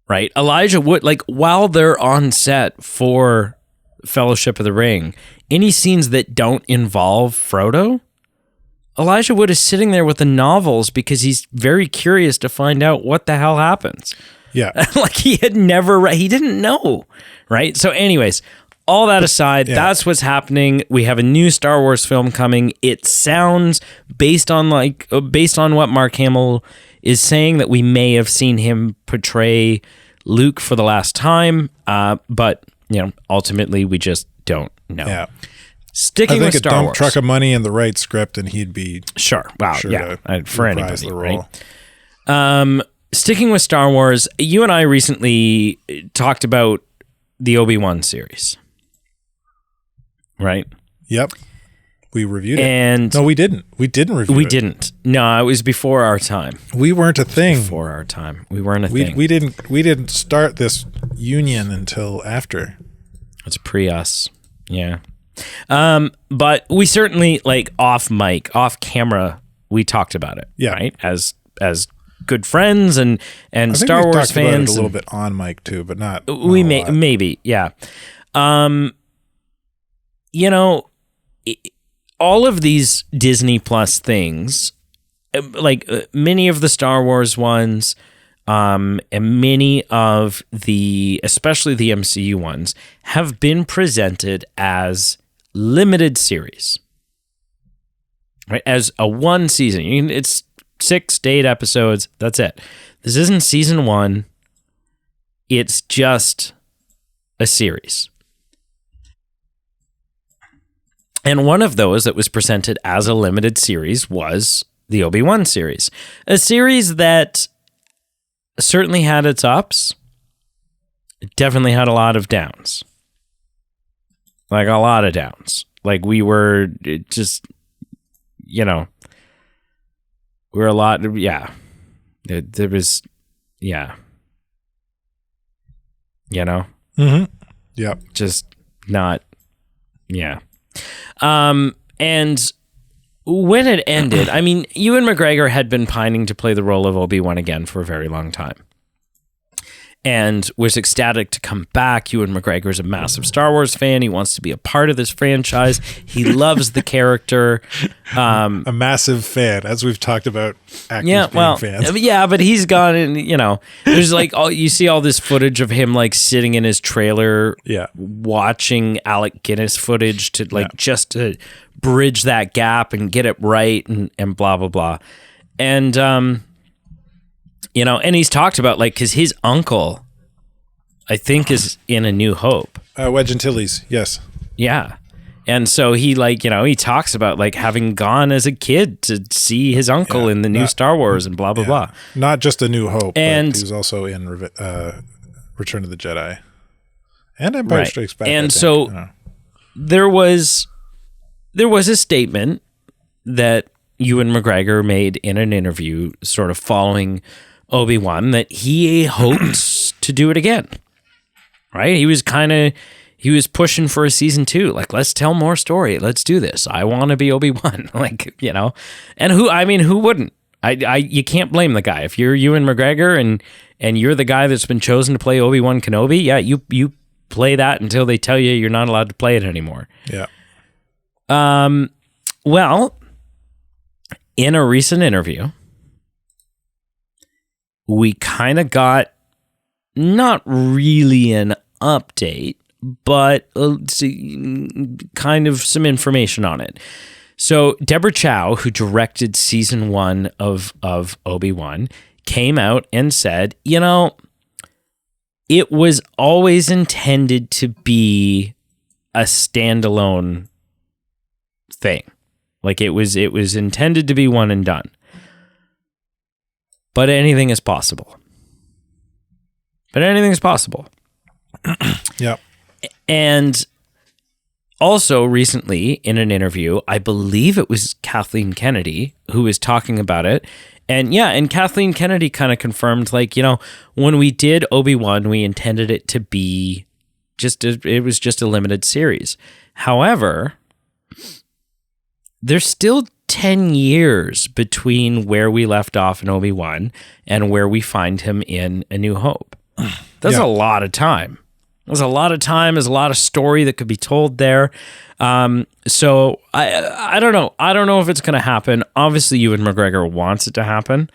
A: right? Elijah Wood, like, while they're on set for Fellowship of the Ring, any scenes that don't involve Frodo, Elijah Wood is sitting there with the novels because he's very curious to find out what the hell happens.
B: Yeah.
A: Like, he had never he didn't know, right? So anyways, all that aside, that's what's happening. We have a new Star Wars film coming. It sounds, based on what Mark Hamill is saying, that we may have seen him portray Luke for the last time. But ultimately, we just don't know.
B: Yeah.
A: Sticking with Star Wars,
B: a dump truck of money and the right script, and he'd be
A: sure. Wow,
B: sure
A: yeah, for anybody, right? Sticking with Star Wars, you and I recently talked about the Obi-Wan series. Right?
B: Yep. We reviewed it.
A: And
B: no, we didn't. We didn't review it.
A: We didn't. No, it was before our time.
B: We weren't a thing.
A: Before our time. We weren't a thing.
B: We didn't start this union until after.
A: It's pre-us. Yeah. But we certainly, like, off camera, we talked about it.
B: Yeah.
A: Right? As good friends and Star Wars
B: talked
A: fans.
B: About it a little bit on mic too, but not.
A: Maybe, yeah. All of these Disney Plus things, like many of the Star Wars ones, and many of especially the MCU ones, have been presented as limited series, right? As a one season. It's 6 to 8 episodes. That's it. This isn't season 1. It's just a series. And one of those that was presented as a limited series was the Obi-Wan series. A series that certainly had its ups. It definitely had a lot of downs. Like, a lot of downs. Like, we were just, we were a lot, yeah. There was, yeah.
B: Mm-hmm. Yep.
A: Just not, yeah. And when it ended, I mean, Ewan McGregor had been pining to play the role of Obi-Wan again for a very long time, and was ecstatic to come back. Ewan McGregor is a massive Star Wars fan. He wants to be a part of this franchise. He loves the character.
B: A massive fan, as we've talked about actors being fans.
A: Yeah, but he's gone and, there's like, you see all this footage of him like sitting in his trailer, watching Alec Guinness footage to just to bridge that gap and get it right and blah, blah, blah. And, and he's talked about, like, because his uncle, I think, is in A New Hope.
B: Wedge Antilles, yes.
A: Yeah. And so he, like, he talks about, like, having gone as a kid to see his uncle in the new Star Wars and blah, blah, blah.
B: Not just A New Hope,
A: and
B: but he was also in Return of the Jedi. And Empire Strikes Back.
A: And so there was a statement that Ewan McGregor made in an interview sort of following Obi-Wan that he hopes to do it again. Right? He was pushing for a season 2. Like, let's tell more story. Let's do this. I want to be Obi-Wan. Like, you know, and who wouldn't? You can't blame the guy. If you're Ewan McGregor and you're the guy that's been chosen to play Obi-Wan Kenobi, yeah, you play that until they tell you you're not allowed to play it anymore.
B: Yeah.
A: Well, in a recent interview, we kind of got not really an update, but kind of some information on it. So Deborah Chow, who directed season 1 of Obi-Wan, came out and said, you know, it was always intended to be a standalone thing. Like it was intended to be one and done. But anything is possible.
B: Yeah.
A: And also recently in an interview, I believe it was Kathleen Kennedy who was talking about it. And yeah, and Kathleen Kennedy kind of confirmed, like, you know, when we did Obi-Wan, we intended it to be it was just a limited series. However, there's still 10 years between where we left off in Obi-Wan and where we find him in A New Hope. That's a lot of time. There's a lot of time. There's a lot of story that could be told there. So I don't know. I don't know if it's going to happen. Obviously, Ewan McGregor wants it to happen.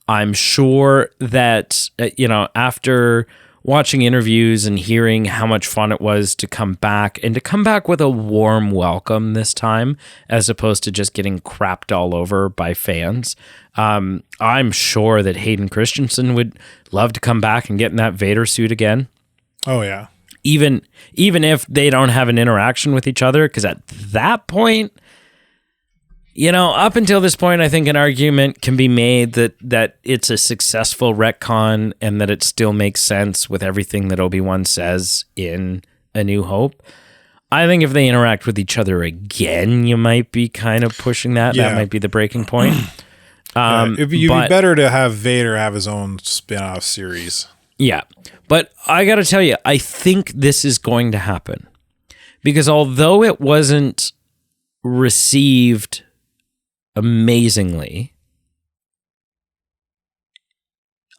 A: I'm sure that, you know, after watching interviews and hearing how much fun it was to come back and to come back with a warm welcome this time, as opposed to just getting crapped all over by fans. I'm sure that Hayden Christensen would love to come back and get in that Vader suit again.
B: Oh yeah.
A: Even if they don't have an interaction with each other, because at that point, you know, up until this point, I think an argument can be made that it's a successful retcon and that it still makes sense with everything that Obi-Wan says in A New Hope. I think if they interact with each other again, you might be kind of pushing that. Yeah. That might be the breaking point.
B: It'd be better to have Vader have his own spin-off series.
A: Yeah. But I got to tell you, I think this is going to happen. Because although it wasn't received amazingly,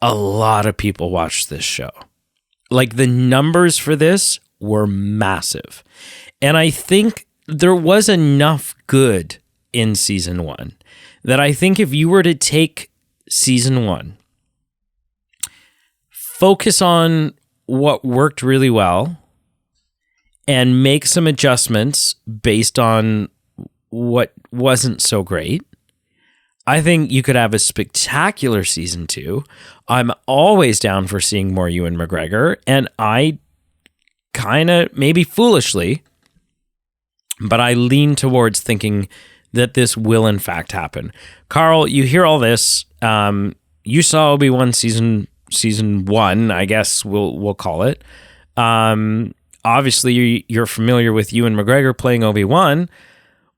A: a lot of people watched this show. Like, the numbers for this were massive. And I think there was enough good in season 1 that I think if you were to take season 1, focus on what worked really well, and make some adjustments based on what wasn't so great, I think you could have a spectacular season 2. I'm always down for seeing more Ewan McGregor, and I kind of, maybe foolishly, but I lean towards thinking that this will in fact happen. Carl, you hear all this. You saw Obi-Wan season 1, I guess we'll call it. Obviously, you're familiar with Ewan McGregor playing Obi-Wan.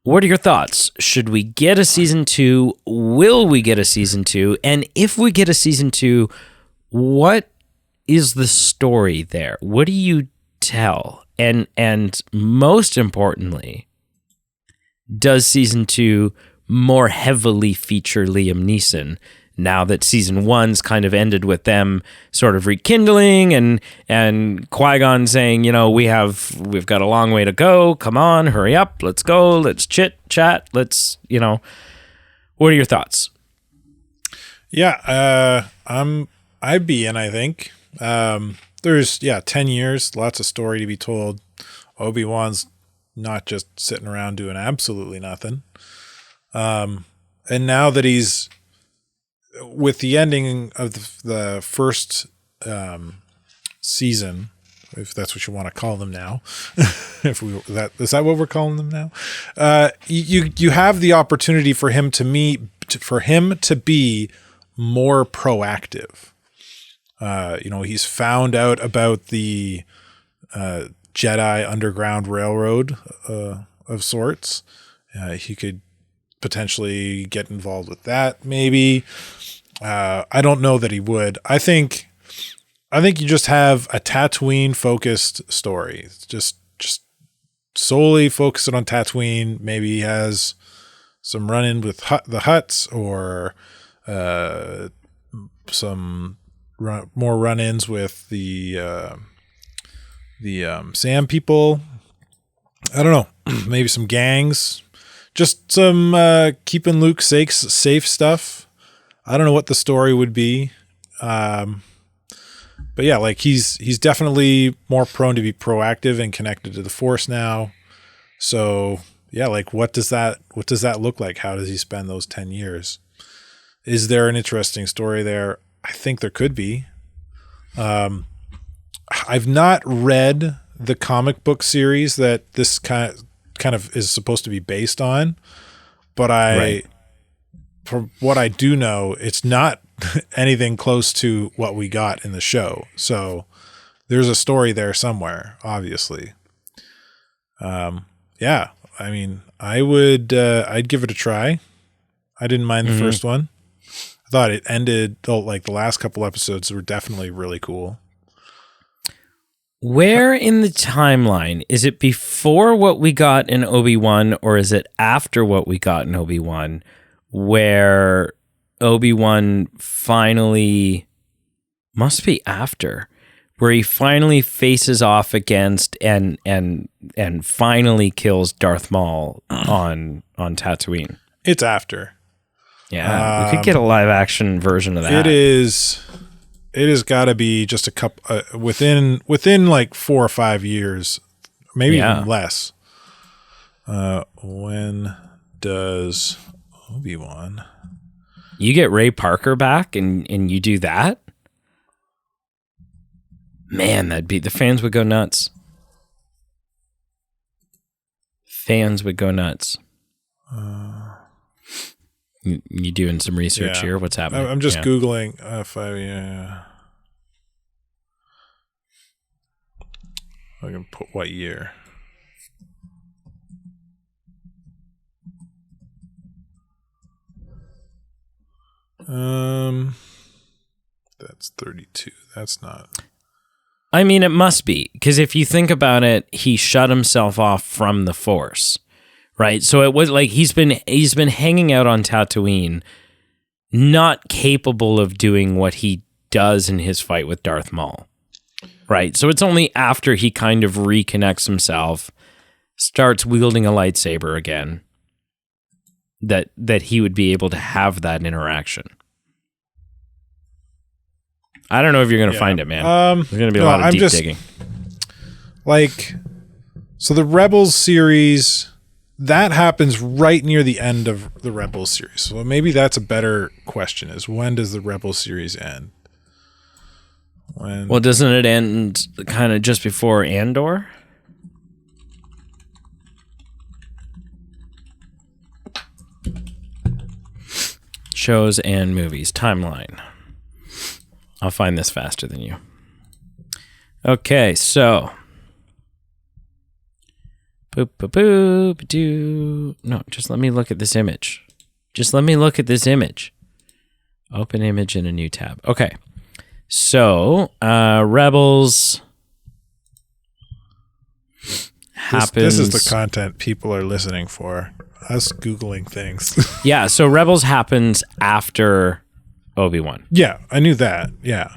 A: What are your thoughts? Should we get a season 2? Will we get a season 2? And if we get a season 2, what is the story there? What do you tell? And most importantly, does season 2 more heavily feature Liam Neeson now that season 1's kind of ended with them sort of rekindling and Qui-Gon saying, you know, we've got a long way to go. Come on, hurry up. Let's go. Let's chat. Let's, you know, what are your thoughts?
B: Yeah. I'd be in, I think. There's 10 years, lots of story to be told. Obi-Wan's not just sitting around doing absolutely nothing. And now that he's, with the ending of the first season, if that's what you want to call them now, is that what we're calling them now? You have the opportunity for him to be more proactive. You know, he's found out about the Jedi Underground Railroad of sorts. He could potentially get involved with that. Maybe. I don't know that he would. I think you just have a Tatooine focused story. It's just solely focused on Tatooine. Maybe he has some run-in with the Hutts, or some more run-ins with the Sam people. I don't know. Maybe some gangs. Just some keeping Luke safe stuff. I don't know what the story would be. But yeah, like he's definitely more prone to be proactive and connected to the Force now. So yeah, like what does that look like? How does he spend those 10 years? Is there an interesting story there? I think there could be. I've not read the comic book series that this kind of is supposed to be based on, but from what I do know, it's not anything close to what we got in the show. So there's a story there somewhere, obviously. Yeah, I mean, I'd give it a try. I didn't mind the first one. I thought it ended, like the last couple episodes were definitely really cool.
A: Where in the timeline? Is it before what we got in Obi-Wan, or is it after what we got in Obi-Wan, where Obi-Wan finally, must be after, where he finally faces off against and finally kills Darth Maul on Tatooine?
B: It's after.
A: Yeah, we could get a live action version of that.
B: It has got to be just a couple within like 4 or 5 years, maybe even less. When does Obi-Wan?
A: You get Ray Parker back and you do that? Man, the fans would go nuts. Fans would go nuts. You doing some research here? What's happening?
B: I'm just Googling. I can put what year. That's 32. That's not.
A: I mean, it must be, because if you think about it, he shut himself off from the Force, right? So it was like he's been hanging out on Tatooine, not capable of doing what he does in his fight with Darth Maul, right? So it's only after he kind of reconnects himself, starts wielding a lightsaber again, that he would be able to have that interaction. I don't know if you're going to find it, man. There's going to be a lot of deep digging.
B: Like, so the Rebels series, that happens right near the end of the Rebels series. So maybe that's a better question, is when does the Rebels series end?
A: Well, doesn't it end kind of just before Andor? Shows and movies. Timeline. I'll find this faster than you. Okay, so. Boop, boop, boop, doo. No, just let me look at this image. Open image in a new tab. Okay. So, Rebels happens.
B: This is the content people are listening for. Us Googling things.
A: Yeah, so Rebels happens after Obi-Wan.
B: Yeah, I knew that. Yeah.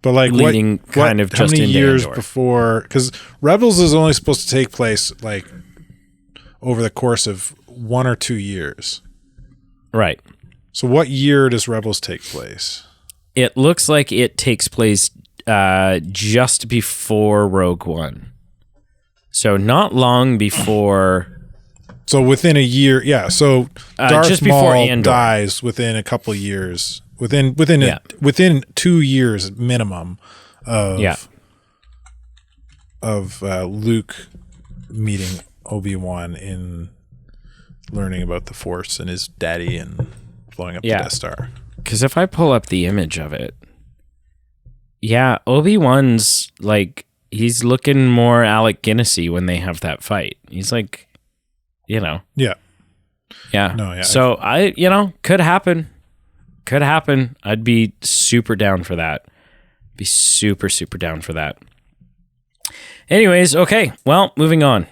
B: But like
A: leading kind of just
B: how many
A: into
B: years
A: Andor
B: before? Because Rebels is only supposed to take place like over the course of 1 or 2 years.
A: Right.
B: So what year does Rebels take place?
A: It looks like it takes place just before Rogue One. So not long before.
B: So within a year, yeah. So Darth
A: just before
B: Maul
A: Andor
B: dies within a couple years. Within 2 years minimum of Luke meeting Obi-Wan in learning about the Force and his daddy and blowing up the Death Star.
A: Because if I pull up the image of it, Obi-Wan's like, he's looking more Alec Guinness-y when they have that fight. He's like,
B: Yeah.
A: Yeah.
B: No, yeah.
A: So could happen. Could happen. I'd be super down for that. Be super, super down for that. Anyways, okay. Well, moving on.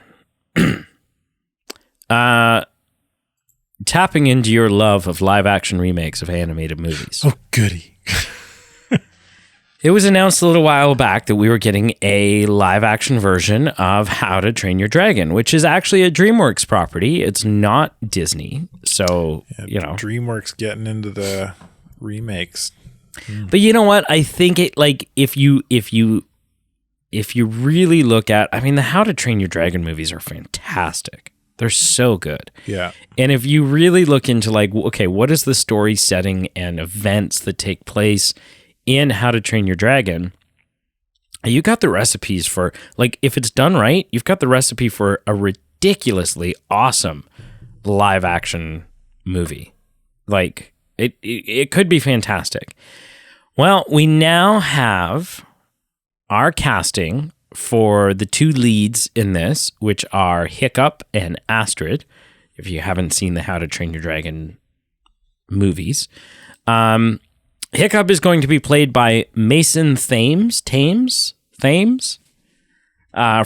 A: Tapping into your love of live action remakes of animated movies.
B: Oh, goody.
A: It was announced a little while back that we were getting a live action version of How to Train Your Dragon, which is actually a DreamWorks property. It's not Disney. So,
B: DreamWorks getting into the remakes.
A: But you know what? I think it, like, if you really look at, I mean, the How to Train Your Dragon movies are fantastic. They're so good.
B: Yeah.
A: And if you really look into, like, okay, what is the story setting and events that take place in How to Train Your Dragon, you got the recipes for, like, if it's done right, you've got the recipe for a ridiculously awesome live action movie. Like, it could be fantastic. Well, we now have our casting for the two leads in this, which are Hiccup and Astrid, if you haven't seen the How to Train Your Dragon movies. Hiccup is going to be played by Mason Thames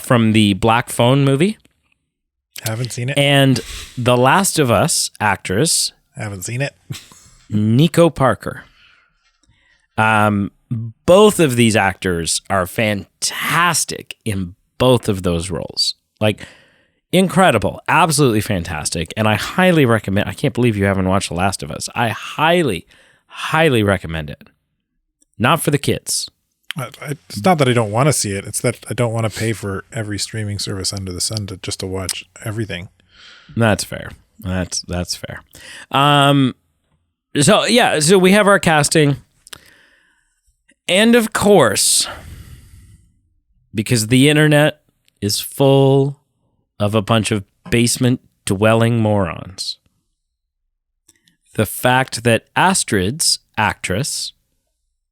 A: from the Black Phone movie.
B: Haven't seen it.
A: And the Last of Us actress.
B: Haven't seen it.
A: Nico Parker. Both of these actors are fantastic in both of those roles. Like, incredible. Absolutely fantastic. And I highly recommend, I can't believe you haven't watched The Last of Us. I highly recommend it. Not for the kids.
B: It's not that I don't want to see it. It's that I don't want to pay for every streaming service under the sun just to watch everything.
A: That's fair. That's fair. So we have our casting. And of course, because the internet is full of a bunch of basement-dwelling morons, the fact that Astrid's actress,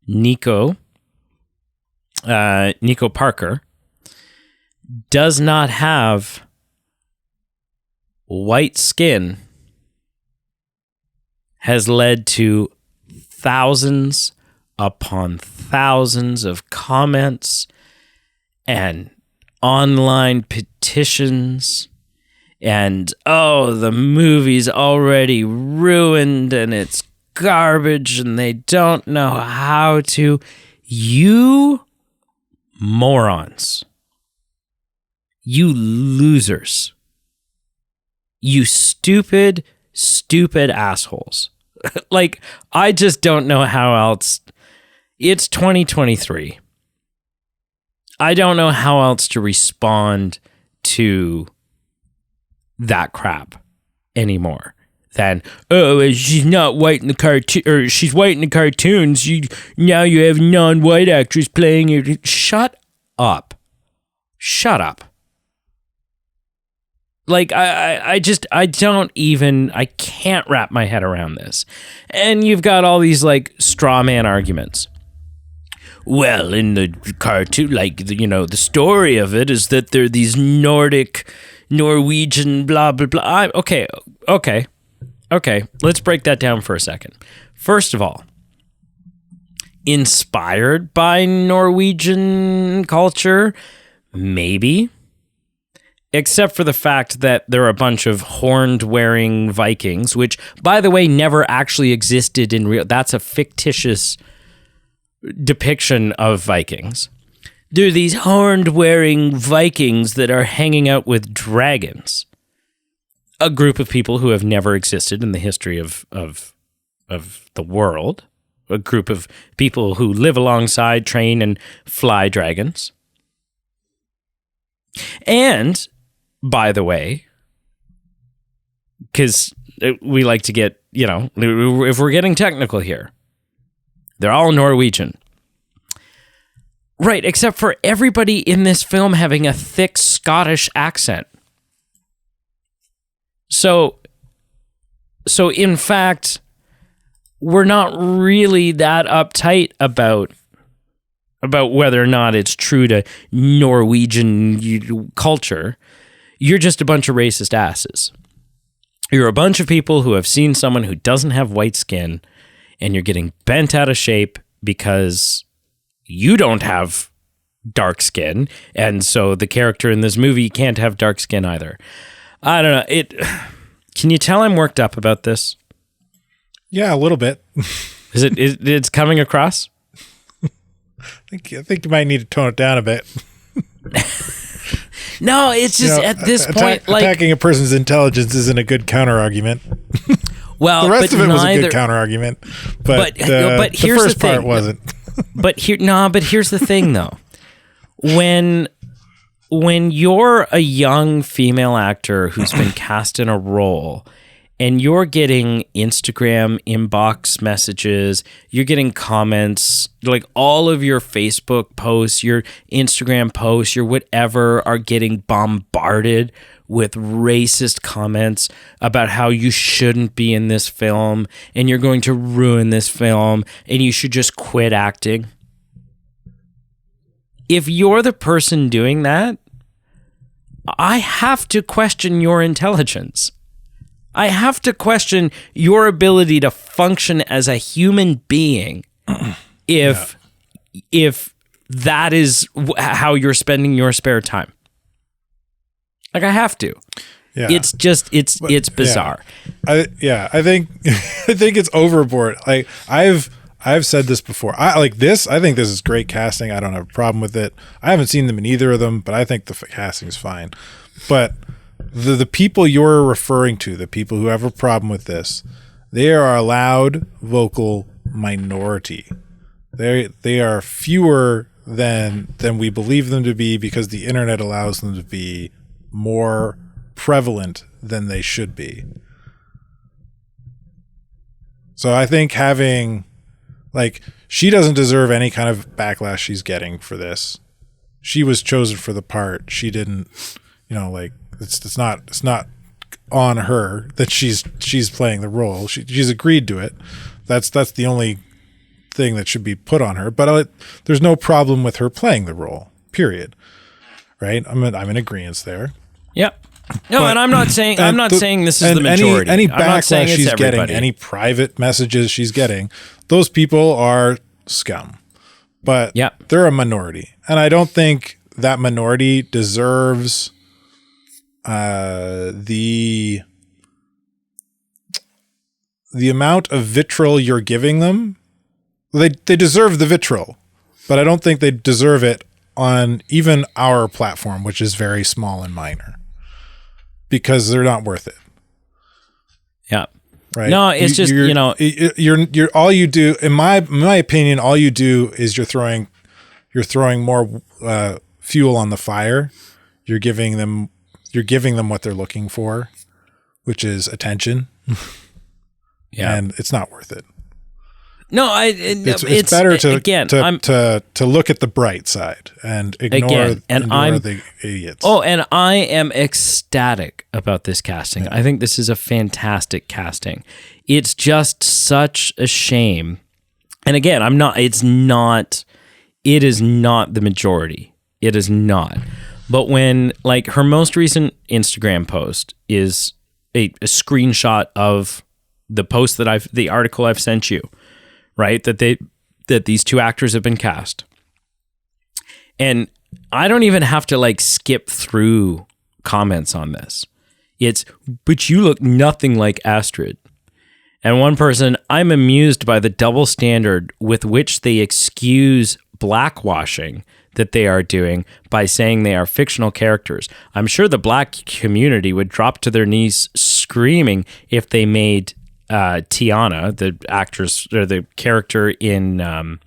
A: Nico Parker, does not have white skin has led to thousands upon thousands of comments and online petitions and, the movie's already ruined and it's garbage and they don't know how to. You morons. You losers. You stupid assholes. Like, I just don't know how else. It's 2023. I don't know how else to respond to that crap anymore than, she's not white in the cartoon, or she's white in the cartoons. Now you have non-white actors playing it. Shut up. Like, I can't wrap my head around this. And you've got all these, like, straw man arguments. Well, in the cartoon, like, the story of it is that they're these Norwegian, blah, blah, blah. Okay. Let's break that down for a second. First of all, inspired by Norwegian culture? Maybe. Except for the fact that there are a bunch of horned-wearing Vikings, which, by the way, never actually existed in real. That's a fictitious depiction of Vikings. There are these horned-wearing Vikings that are hanging out with dragons. A group of people who have never existed in the history of the world. A group of people who live alongside, train, and fly dragons. And, by the way, because we like to get, if we're getting technical here, they're all Norwegian. Right, except for everybody in this film having a thick Scottish accent. So in fact, we're not really that uptight about whether or not it's true to Norwegian culture. You're just a bunch of racist asses. You're a bunch of people who have seen someone who doesn't have white skin, and you're getting bent out of shape because you don't have dark skin, and so the character in this movie can't have dark skin either. I don't know. Can you tell I'm worked up about this?
B: Yeah, a little bit.
A: It's coming across?
B: I think you might need to tone it down a bit.
A: No, it's just at this point,
B: attacking a person's intelligence isn't a good counter argument.
A: Well,
B: the rest of it was a good counter argument, but
A: here's
B: the first
A: the thing.
B: part wasn't.
A: But here's the thing, though. When you're a young female actor who's been cast in a role, and you're getting Instagram inbox messages, you're getting comments, like all of your Facebook posts, your Instagram posts, your whatever are getting bombarded with racist comments about how you shouldn't be in this film and you're going to ruin this film and you should just quit acting. If you're the person doing that, I have to question your intelligence. I have to question your ability to function as a human being if that is how you're spending your spare time. Like, I have to. Yeah. It's just it's bizarre.
B: Yeah. I think it's overboard. Like I've said this before. I think this is great casting. I don't have a problem with it. I haven't seen them in either of them, but I think the casting is fine. But the people you're referring to, the people who have a problem with this, they are a loud vocal minority. They are fewer than we believe them to be because the internet allows them to be more prevalent than they should be. So I think having, like, she doesn't deserve any kind of backlash she's getting for this. She was chosen for the part. She didn't, like, it's not on her that she's playing the role. She's agreed to it. That's the only thing that should be put on her. But there's no problem with her playing the role. Period. Right? I'm in agreement there.
A: Yep. No, and I'm not saying this is the majority.
B: Any backlash she's getting, any private messages she's getting, those people are scum. But they're a minority, and I don't think that minority deserves the amount of vitriol you're giving them. They deserve the vitriol, but I don't think they deserve it on even our platform, which is very small and minor, because they're not worth it.
A: Yeah.
B: Right.
A: No, it's
B: you're all you do, in my opinion, all you do is you're throwing more fuel on the fire. You're giving them what they're looking for, which is attention. Yeah. And it's not worth it.
A: No,
B: it's better to look at the bright side and ignore the idiots.
A: Oh, and I am ecstatic about this casting. Yeah. I think this is a fantastic casting. It's just such a shame. And again, it is not the majority. It is not. But when, like, her most recent Instagram post is a screenshot of the post the article I've sent you, right? That these two actors have been cast. And I don't even have to, like, skip through comments on this. It's, but you look nothing like Astrid. And one person, I'm amused by the double standard with which they excuse blackwashing that they are doing by saying they are fictional characters. I'm sure the black community would drop to their knees screaming if they made Tiana, the actress or the character in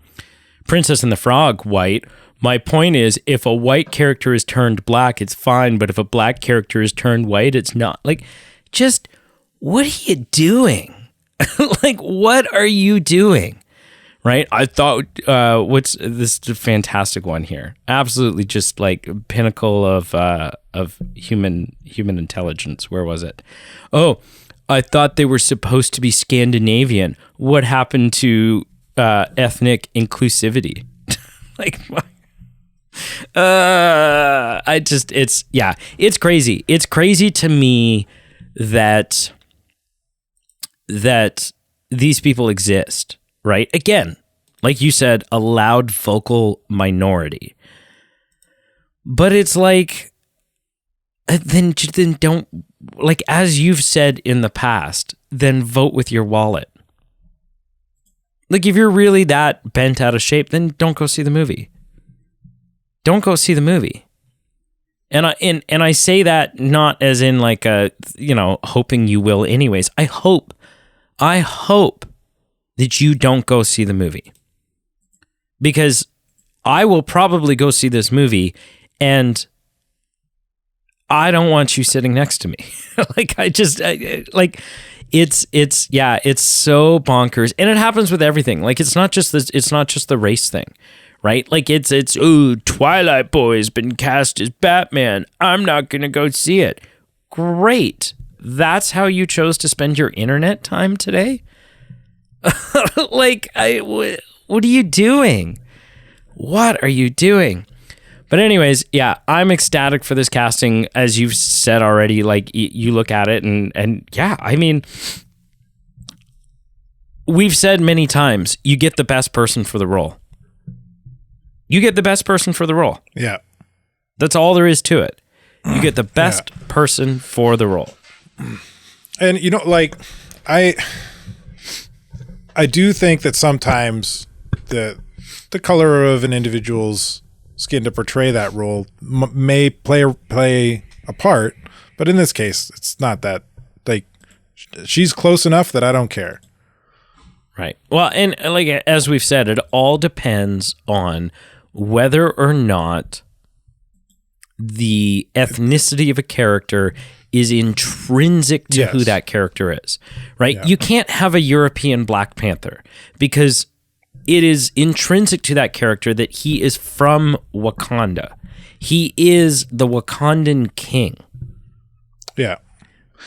A: Princess and the Frog, white. My point is, if a white character is turned black, it's fine, but if a black character is turned white, it's not. Like, just, what are you doing? Like, what are you doing? Right? I thought, what's this is a fantastic one here. Absolutely just like pinnacle of human intelligence. Where was it? Oh, I thought they were supposed to be Scandinavian. What happened to ethnic inclusivity? Like, it's crazy. It's crazy to me that that these people exist, right? Again, like you said, a loud vocal minority. But it's like, then don't, like, as you've said in the past, then vote with your wallet. Like, if you're really that bent out of shape, then don't go see the movie. Don't go see the movie. And I say that not as in like a, hoping you will anyways. I hope that you don't go see the movie. Because I will probably go see this movie and I don't want you sitting next to me. It's so bonkers. And it happens with everything. Like, it's not just the race thing. Right? Like, it's Twilight Boy's been cast as Batman. I'm not going to go see it. Great. That's how you chose to spend your internet time today? Like, what are you doing? What are you doing? But anyways, yeah, I'm ecstatic for this casting. As you've said already, like, you look at it and yeah, I mean, we've said many times, you get the best person for the role. You get the best person for the role.
B: Yeah.
A: That's all there is to it. You get the best person for the role.
B: And, like, I do think that sometimes the color of an individual's skin to portray that role may play a part, but in this case, it's not that. Like, she's close enough that I don't care.
A: Right. Well, and like, as we've said, it all depends on whether or not the ethnicity of a character is intrinsic to who that character is, right? Yeah. You can't have a European Black Panther because it is intrinsic to that character that he is from Wakanda. He is the Wakandan king.
B: Yeah.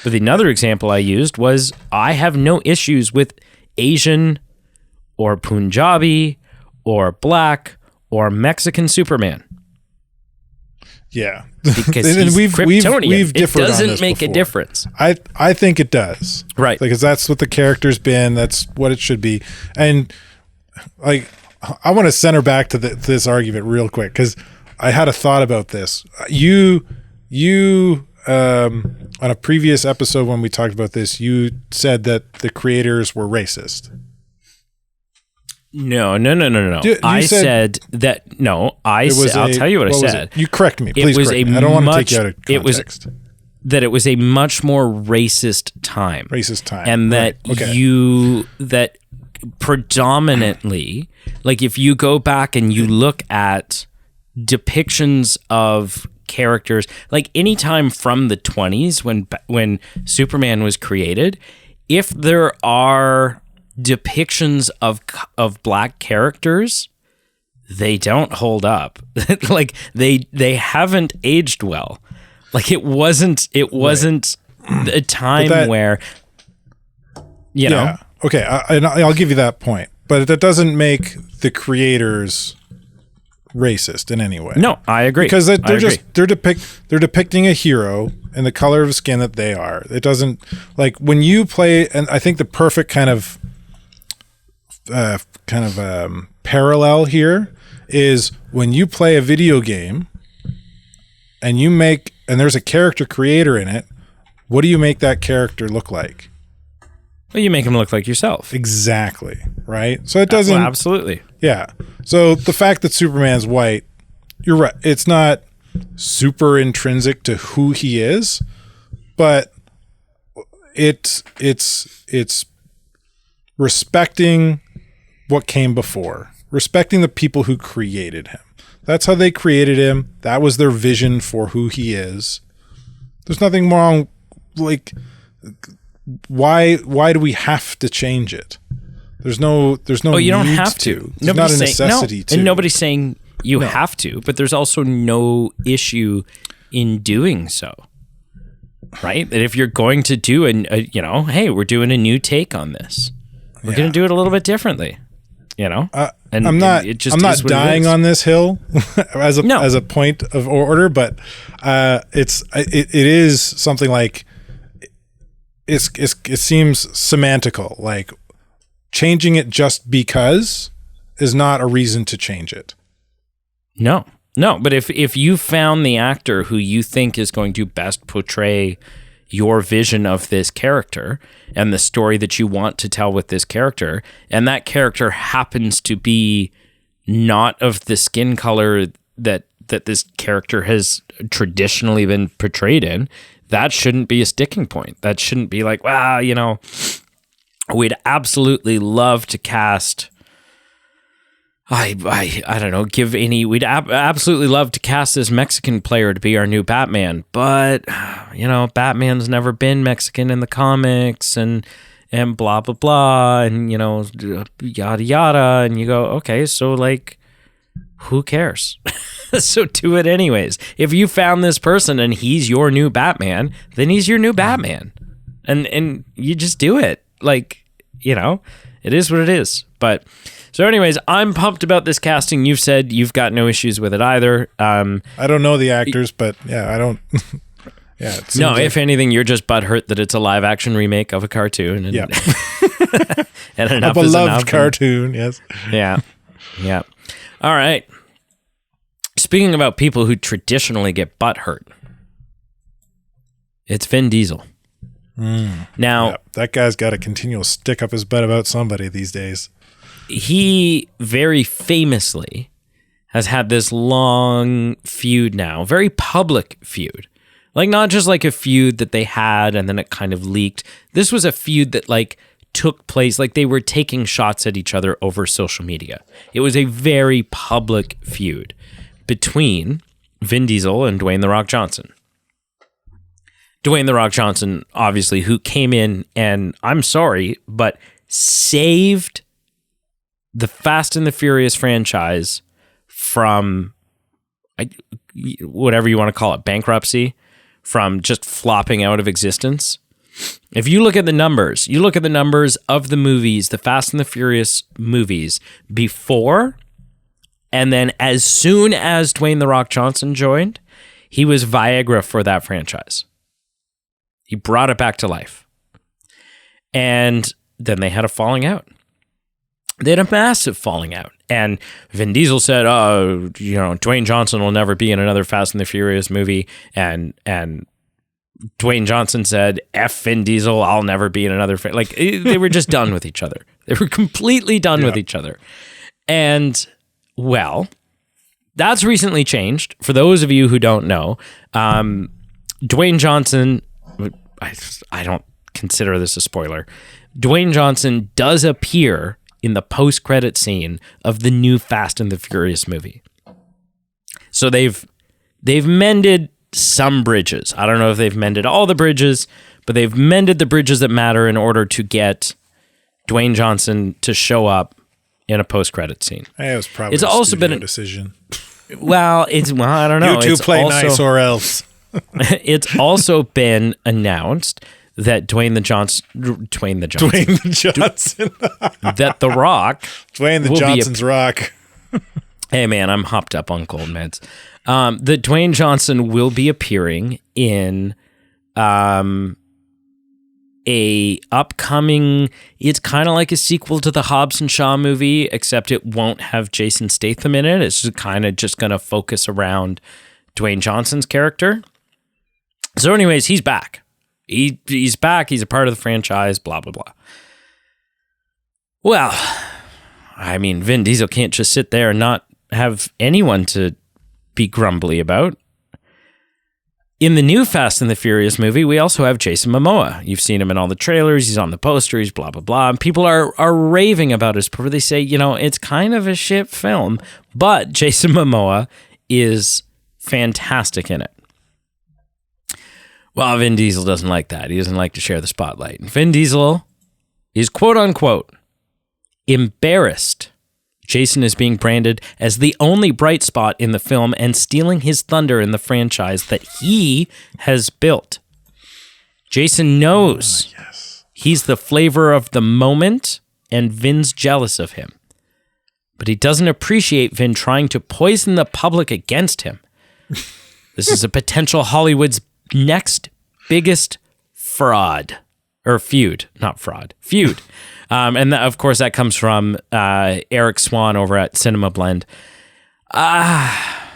A: But another example I used was, I have no issues with Asian or Punjabi or Black or Mexican Superman.
B: Yeah.
A: Because he's Kryptonian.
B: We've differed on this.
A: It doesn't make
B: before.
A: a difference.
B: I think it does.
A: Right.
B: Because that's what the character's been. That's what it should be. And like, I want to center back to this argument real quick, because I had a thought about this. You on a previous episode when we talked about this, you said that the creators were racist.
A: No. I said that. No, I'll tell you what I said.
B: You correct me, please. Correct me. I don't want to take you out of context.
A: It was a much more racist time. And that that predominantly, like, if you go back and you look at depictions of characters, like anytime from the 20s when Superman was created, if there are depictions of Black characters, they don't hold up. Like, they haven't aged well. Like, it wasn't a time where, you know.
B: Okay, I'll give you that point, but that doesn't make the creators racist in any way.
A: No, I agree.
B: Because they're depicting a hero and the color of skin that they are. It doesn't, like, when you play, and I think the perfect kind of parallel here is when you play a video game and there's a character creator in it. What do you make that character look like?
A: Well, you make him look like yourself.
B: Exactly. Right. So it doesn't.
A: Well, absolutely.
B: Yeah. So the fact that Superman's white, you're right. It's not super intrinsic to who he is, but it's respecting what came before, respecting the people who created him. That's how they created him. That was their vision for who he is. There's nothing wrong. Like, why do we have to change it? There's no.
A: Oh, you don't have to.
B: There's not a necessity to.
A: And nobody's saying you have to, but there's also no issue in doing so. Right? That if you're going to do hey, we're doing a new take on this. We're going to do it a little bit differently. And
B: I'm not dying on this hill as a point of order, but it is something like, it seems semantical. Like changing it just because is not a reason to change it.
A: No, but if you found the actor who you think is going to best portray your vision of this character and the story that you want to tell with this character, and that character happens to be not of the skin color that this character has traditionally been portrayed in, that shouldn't be a sticking point. That shouldn't be like, wow, we'd absolutely love to cast... I don't know, we'd absolutely love to cast this Mexican player to be our new Batman, but, Batman's never been Mexican in the comics and blah, blah, blah, and, yada, yada, and you go, okay, so, like, who cares? So do it anyways. If you found this person and he's your new Batman, then he's your new Batman, and you just do it. Like, it is what it is, but... So anyways, I'm pumped about this casting. You've said you've got no issues with it either. I
B: don't know the actors, but yeah, I don't... yeah.
A: No, if anything, you're just butthurt that it's a live action remake of a cartoon. And,
B: yeah.
A: And enough
B: a
A: is
B: beloved
A: enough.
B: Cartoon, yes.
A: Yeah. Yeah. All right. Speaking about people who traditionally get butthurt, it's Vin Diesel. Now...
B: that guy's got a continual stick up his butt about somebody these days.
A: He very famously has had this long feud now, very public feud. Like, not just like a feud that they had and then it kind of leaked. This was a feud that like took place, like they were taking shots at each other over social media. It was a very public feud between Vin Diesel and Dwayne "The Rock" Johnson. Dwayne "The Rock" Johnson, obviously, who came in and, I'm sorry, but saved the Fast and the Furious franchise from whatever you want to call it, bankruptcy, from just flopping out of existence. If you look at the numbers, of the movies, the Fast and the Furious movies before, and then as soon as Dwayne "The Rock" Johnson joined, he was Viagra for that franchise. He brought it back to life. And then they had a falling out. They had a massive falling out. And Vin Diesel said, Dwayne Johnson will never be in another Fast and the Furious movie. And Dwayne Johnson said, F Vin Diesel, I'll never be in another... Like, they were just done with each other. They were completely done with each other. And, well, that's recently changed. For those of you who don't know, Dwayne Johnson... I don't consider this a spoiler. Dwayne Johnson does appear in the post-credit scene of the new Fast and the Furious movie. So they've mended some bridges. I don't know if they've mended all the bridges, but they've mended the bridges that matter in order to get Dwayne Johnson to show up in a post-credit scene.
B: It was probably a also been a decision.
A: Well, I don't know.
B: You two play nice or else.
A: It's also been announced that Dwayne the Johnson, that The Rock,
B: Dwayne the Johnson's Rock.
A: Hey man, I'm hopped up on cold meds. That Dwayne Johnson will be appearing in a upcoming. It's kind of like a sequel to the Hobbs and Shaw movie, except it won't have Jason Statham in it. It's kind of just going to focus around Dwayne Johnson's character. So, anyways, he's back. He's back. He's a part of the franchise, blah, blah, blah. Well, I mean, Vin Diesel can't just sit there and not have anyone to be grumbly about. In the new Fast and the Furious movie, we also have Jason Momoa. You've seen him in all the trailers. He's on the posters, blah, blah, blah. And people are raving about his performance. They say, it's kind of a shit film, but Jason Momoa is fantastic in it. Well, Vin Diesel doesn't like that. He doesn't like to share the spotlight. Vin Diesel is, quote unquote, embarrassed Jason is being branded as the only bright spot in the film and stealing his thunder in the franchise that he has built. Jason knows he's the flavor of the moment and Vin's jealous of him. But he doesn't appreciate Vin trying to poison the public against him. This is a potential Hollywood's next biggest fraud. or feud, not fraud, feud. And of course, that comes from Eric Swan over at Cinema Blend. I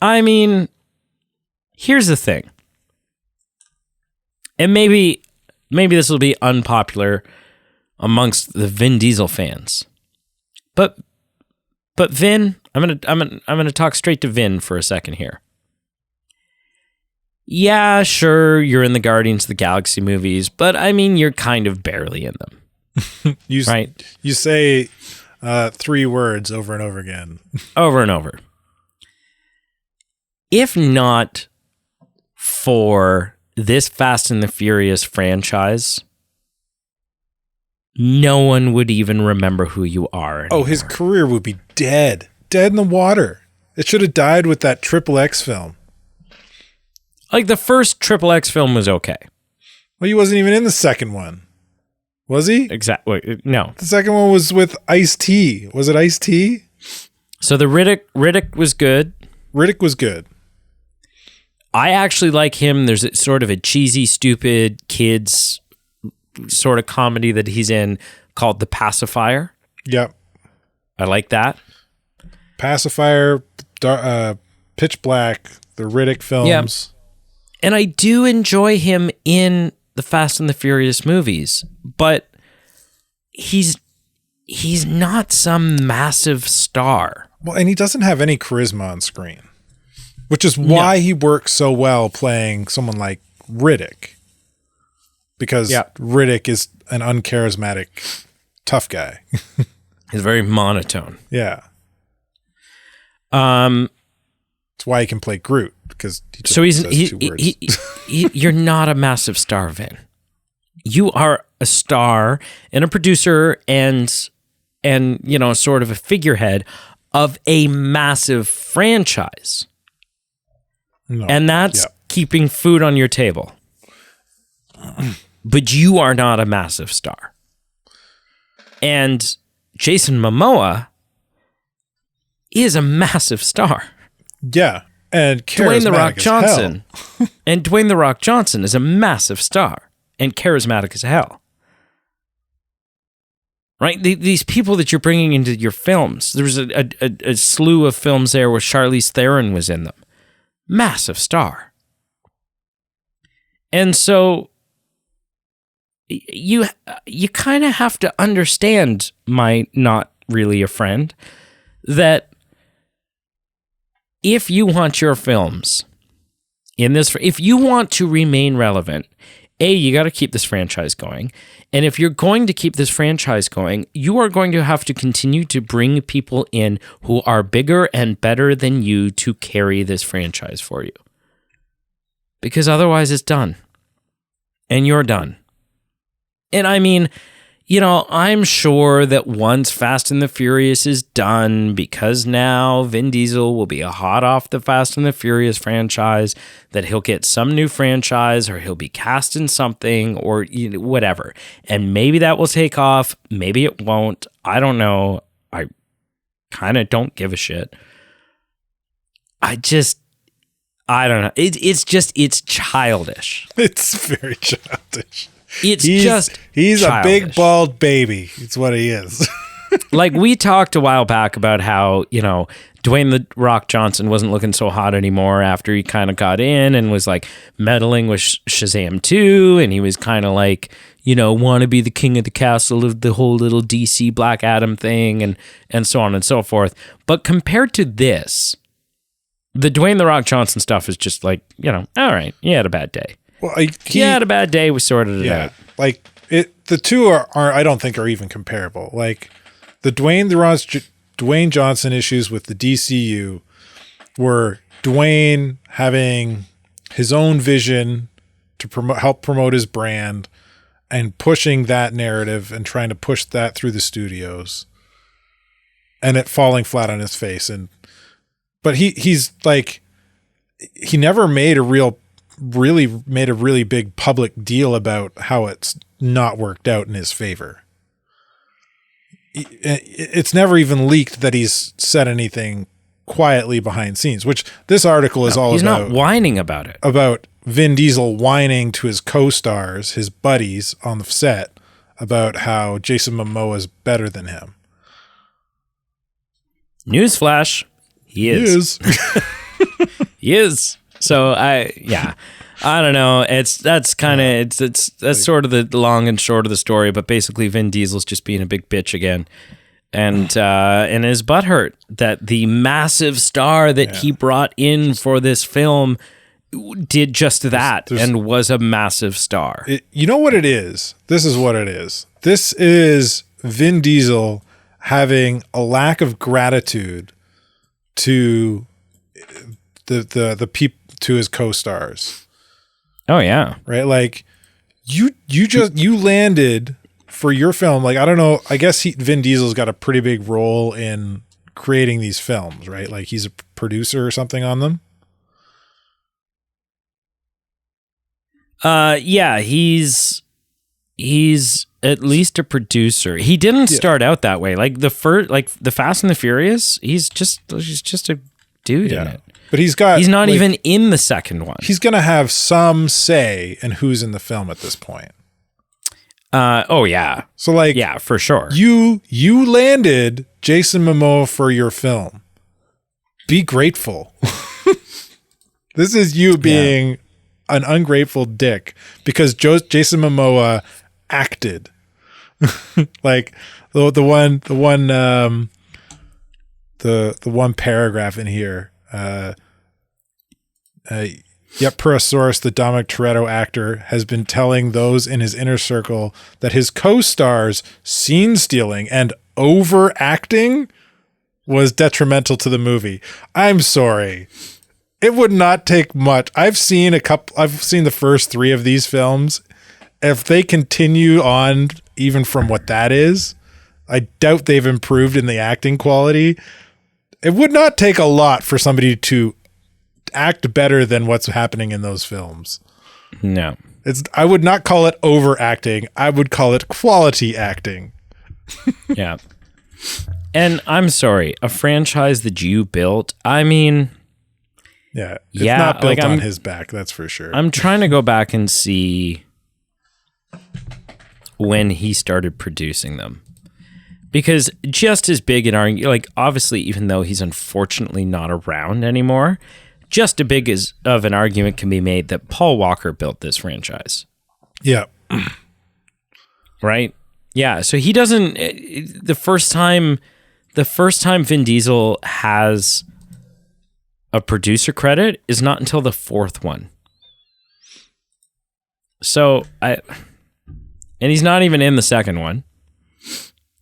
A: mean, here's the thing. And maybe this will be unpopular amongst the Vin Diesel fans. But Vin, I'm gonna talk straight to Vin for a second here. Yeah, sure, you're in the Guardians of the Galaxy movies, but I mean, you're kind of barely in them. Right?
B: You say 3 words over and over again.
A: Over and over. If not for this Fast and the Furious franchise, no one would even remember who you are anymore.
B: Oh, his career would be dead. Dead in the water. It should have died with that XXX film.
A: Like, the first XXX film was okay.
B: Well, he wasn't even in the second one. Was he?
A: Exactly. No.
B: The second one was with Ice-T. Was it Ice-T?
A: So the Riddick was good.
B: Riddick was good.
A: I actually like him. There's sort of a cheesy, stupid kids sort of comedy that he's in called The Pacifier.
B: Yep.
A: I like that.
B: Pacifier, Pitch Black, the Riddick films.
A: Yep. And I do enjoy him in the Fast and the Furious movies, but he's not some massive star.
B: Well, and he doesn't have any charisma on screen, which is why he works so well playing someone like Riddick, because Riddick is an uncharismatic, tough guy.
A: He's very monotone.
B: Yeah. That's why he can play Groot, because
A: you're not a massive star, Vin. You are a star and a producer and sort of a figurehead of a massive franchise. No. And that's keeping food on your table. But you are not a massive star. And Jason Momoa is a massive star.
B: Yeah. And
A: Dwayne The Rock Johnson. And Dwayne The Rock Johnson is a massive star and charismatic as hell. Right? These people that you're bringing into your films, there was a slew of films there where Charlize Theron was in them. Massive star. And so you kind of have to understand, my not really a friend, that if you want your films in this, if you want to remain relevant, you got to keep this franchise going. And if you're going to keep this franchise going, you are going to have to continue to bring people in who are bigger and better than you to carry this franchise for you. Because otherwise it's done. And you're done. And I mean, I'm sure that once Fast and the Furious is done, because now Vin Diesel will be hot off the Fast and the Furious franchise, that he'll get some new franchise or he'll be cast in something or whatever. And maybe that will take off. Maybe it won't. I don't know. I kind of don't give a shit. I don't know. It's childish.
B: It's very childish.
A: He's
B: childish. A big bald baby. It's what he is.
A: Like, we talked a while back about how, Dwayne The Rock Johnson wasn't looking so hot anymore after he kind of got in and was like meddling with Shazam 2. And he was kind of like, want to be the king of the castle of the whole little DC Black Adam thing and so on and so forth. But compared to this, the Dwayne The Rock Johnson stuff is just like, all right, you had a bad day. Well, he had a bad day. We sorted it out.
B: Like the two are I don't think are even comparable. Like the Dwayne Johnson issues with the DCU were Dwayne having his own vision to help promote his brand and pushing that narrative and trying to push that through the studios, and it falling flat on his face. But he's like, he never made a really big public deal about how it's not worked out in his favor. It's never even leaked that he's said anything quietly behind scenes, which this article is all about.
A: He's not whining about it.
B: About Vin Diesel whining to his co-stars, his buddies on the set, about how Jason Momoa is better than him.
A: Newsflash, he is. He is. So I don't know. That's sort of the long and short of the story. But basically, Vin Diesel's just being a big bitch again, and his butt hurt that the massive star that he brought in for this film did just that and was a massive star.
B: You know what it is? This is what it is. This is Vin Diesel having a lack of gratitude to the people, to his co-stars.
A: Oh yeah.
B: Right? Like you landed for your film. Like, I don't know, I guess Vin Diesel's got a pretty big role in creating these films, right? Like he's a producer or something on them.
A: Yeah, he's at least a producer. He didn't start out that way. Like the Fast and the Furious, he's just a dude in it.
B: But he's not
A: even in the second one.
B: He's going to have some say in who's in the film at this point.
A: Oh yeah.
B: So like,
A: yeah, for sure.
B: You landed Jason Momoa for your film. Be grateful. This is you being an ungrateful dick because Jason Momoa acted. Like the one paragraph in here. Yet Purasaurus, the Dominic Toretto actor, has been telling those in his inner circle that his co-stars scene stealing and overacting was detrimental to the movie. I'm sorry. It would not take much. I've seen the first 3 of these films. If they continue on even from what that is, I doubt they've improved in the acting quality. It would not take a lot for somebody to act better than what's happening in those films.
A: No.
B: I would not call it overacting. I would call it quality acting.
A: Yeah. And I'm sorry, a franchise that you built, I mean...
B: Yeah, it's not built on his back, that's for sure.
A: I'm trying to go back and see when he started producing them. Because just as big an argument, like obviously, even though he's unfortunately not around anymore, just as big as of an argument can be made that Paul Walker built this franchise.
B: Yeah.
A: Right? Yeah. So he doesn't. The first time Vin Diesel has a producer credit is not until the 4th one. So and he's not even in the second one.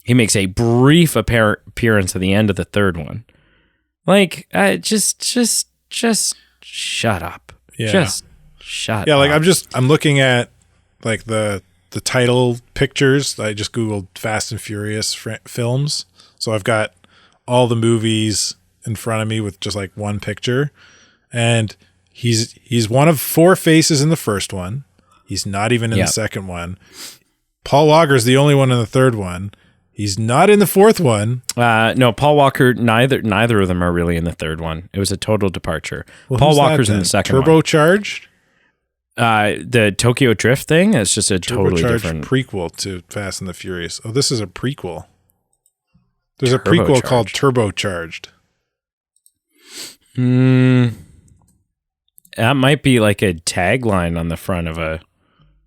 A: He makes a brief appearance at the end of the 3rd one. Like, just shut up.
B: Yeah.
A: Just shut up.
B: Yeah, like I'm looking at like the title pictures. I just Googled Fast and Furious films. So I've got all the movies in front of me with just like one picture. And he's one of 4 faces in the first one. He's not even in the second one. Paul Walker's the only one in the 3rd one. He's not in the 4th one.
A: No, Paul Walker, neither of them are really in the 3rd one. It was a total departure.
B: Well,
A: Paul Walker's in the second
B: Turbocharged?
A: one. The Tokyo Drift thing is just a totally different
B: prequel to Fast and the Furious. Oh, this is a prequel. There's a prequel called Turbocharged.
A: That might be like a tagline on the front of a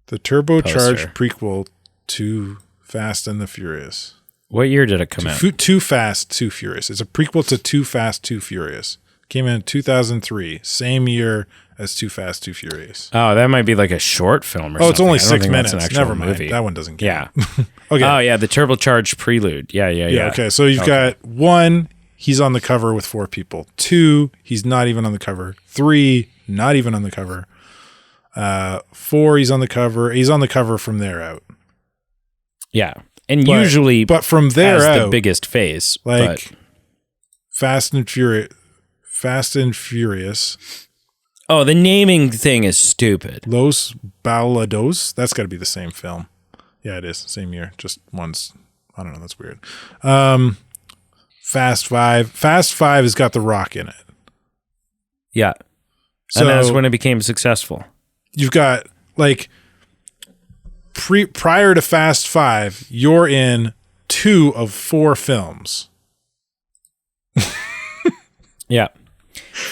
B: The Turbocharged
A: poster.
B: Prequel to Fast and the Furious.
A: What year did it come out?
B: Too Fast, Too Furious. It's a prequel to Too Fast, Too Furious. Came in 2003, same year as Too Fast, Too Furious.
A: Oh, that might be like a short film or something.
B: Oh, it's only
A: I don't
B: 6
A: think that's
B: minutes.
A: an actual
B: Never mind.
A: movie.
B: That one doesn't count.
A: Yeah.
B: Okay.
A: Oh, yeah, the Turbocharged Prelude. Yeah.
B: Okay, so you've got 1, he's on the cover with 4 people. 2, he's not even on the cover. 3, not even on the cover. 4, he's on the cover. He's on the cover from there out.
A: Yeah. And usually
B: but from there
A: as
B: out,
A: the biggest phase.
B: like
A: But,
B: Fast and Furious.
A: oh, the naming thing is stupid.
B: Los Balados. That's got to be the same film. Yeah, it is. Same year. Just one's, I don't know. That's weird. Fast 5. Fast 5 has got The Rock in it.
A: Yeah.
B: So,
A: And that's when it became successful.
B: you've got like prior to Fast 5, you're in 2 of 4 films.
A: Yeah.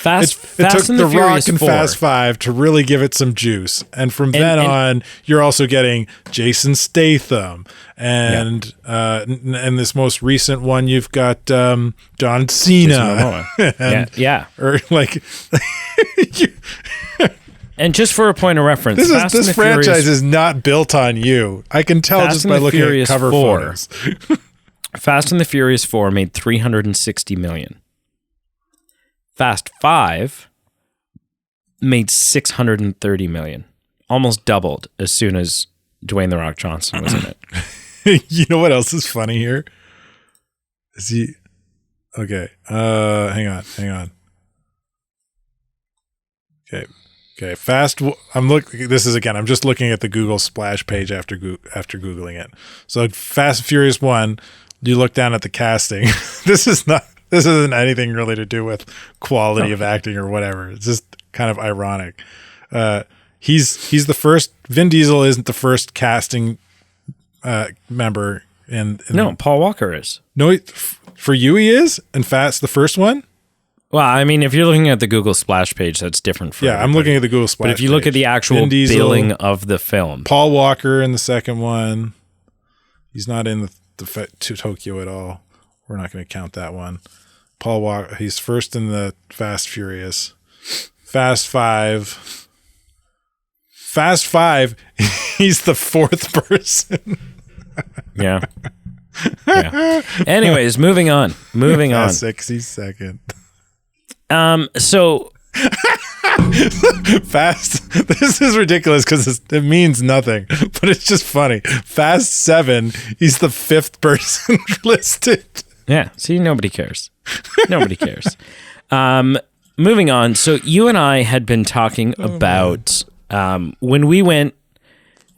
B: It took The Rock and Fast 5 to really give it some juice. And from then on, you're also getting Jason Statham. And and this most recent one, you've got John Cena.
A: Yeah.
B: Or like...
A: And just for a point of reference,
B: this franchise is not built on you. I can tell just by looking at cover photos.
A: Fast and the Furious 4 made $360 million. Fast 5 made $630 million. Almost doubled as soon as Dwayne "The Rock" Johnson was in it.
B: You know what else is funny here? Is he... Okay. Hang on. Okay. Fast... I'm just looking at the Google splash page after Googling it. So Fast and Furious 1, you look down at the casting. This isn't anything really to do with quality of acting or whatever. It's just kind of ironic. He's the first. Vin Diesel isn't the first casting member.
A: No, Paul Walker is.
B: No, for you he is. And Fast, the first one.
A: Well, I mean, if you're looking at the Google splash page, that's different. For everybody.
B: I'm looking at the Google splash.
A: But if you look at the actual billing of the film,
B: Paul Walker in the second one. He's not in the Tokyo at all. We're not going to count that one. Paul Walker, he's first in the Fast Furious. Fast 5, he's the 4th person.
A: Yeah. Anyways, moving on.
B: 62nd.
A: So
B: Fast, this is ridiculous because it means nothing, but it's just funny. Fast 7, he's the 5th person listed.
A: Yeah, see, nobody cares. Nobody cares. Moving on. So you and I had been talking about when we went,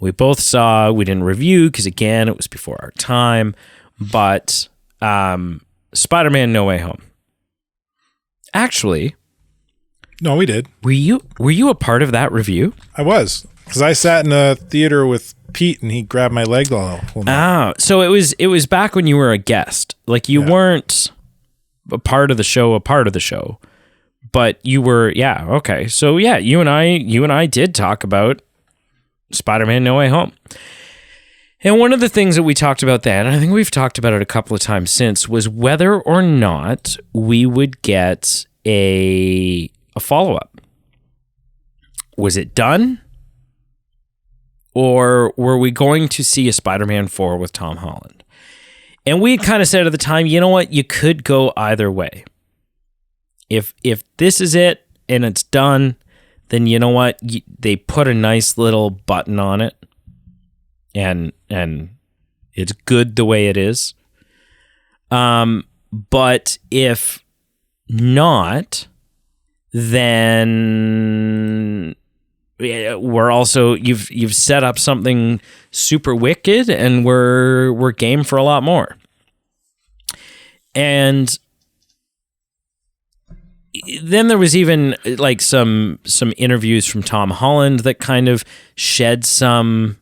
A: we both saw, we didn't review because, again, it was before our time, but Spider-Man No Way Home. Actually...
B: No, we did.
A: Were you a part of that review?
B: I was, because I sat in a theater with Pete and he grabbed my leg
A: so it was back when you were a guest. Like you weren't a part of the show, but you were. Yeah, okay. So yeah, you and I did talk about Spider-Man No Way Home. And one of the things that we talked about then, and I think we've talked about it a couple of times since, was whether or not we would get a follow-up. Was it done? Or were we going to see a Spider-Man 4 with Tom Holland? And we kind of said at the time, you know what? You could go either way. If this is it and it's done, then you know what? They put a nice little button on it. And it's good the way it is. But if not, then we're also you've set up something super wicked, and we're game for a lot more. And then there was even like some interviews from Tom Holland that kind of shed some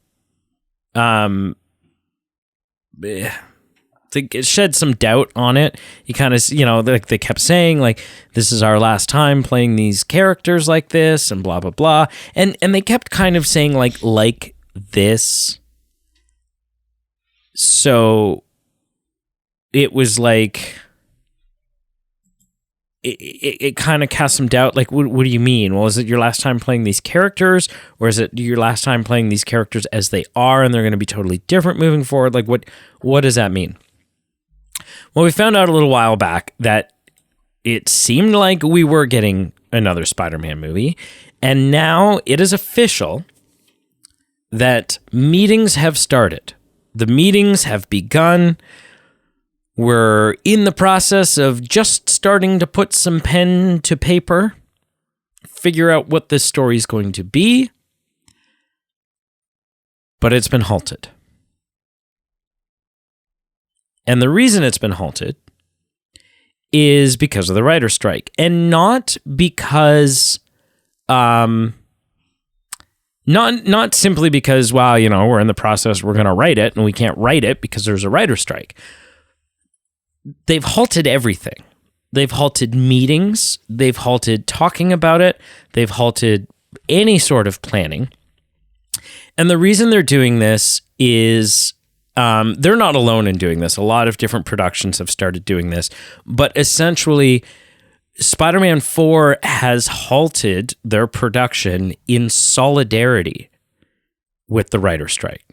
A: it shed some doubt on it. He kind of, they kept saying like, this is our last time playing these characters like this and blah, blah, blah. And they kept kind of saying like this. So it was like, it kind of cast some doubt. Like, what do you mean? Well, is it your last time playing these characters, or is it your last time playing these characters as they are, and they're going to be totally different moving forward? Like, what does that mean? Well, we found out a little while back that it seemed like we were getting another Spider-Man movie, and now it is official that meetings have started. The meetings have begun. We're in the process of just starting to put some pen to paper, figure out what this story is going to be, but it's been halted. And the reason it's been halted is because of the writer's strike, and not because Not simply because, well, we're in the process, we're going to write it, and we can't write it because there's a writer's strike. They've halted everything. They've halted meetings. They've halted talking about it. They've halted any sort of planning. And the reason they're doing this is they're not alone in doing this. A lot of different productions have started doing this. But essentially, Spider-Man 4 has halted their production in solidarity with the writer's strike.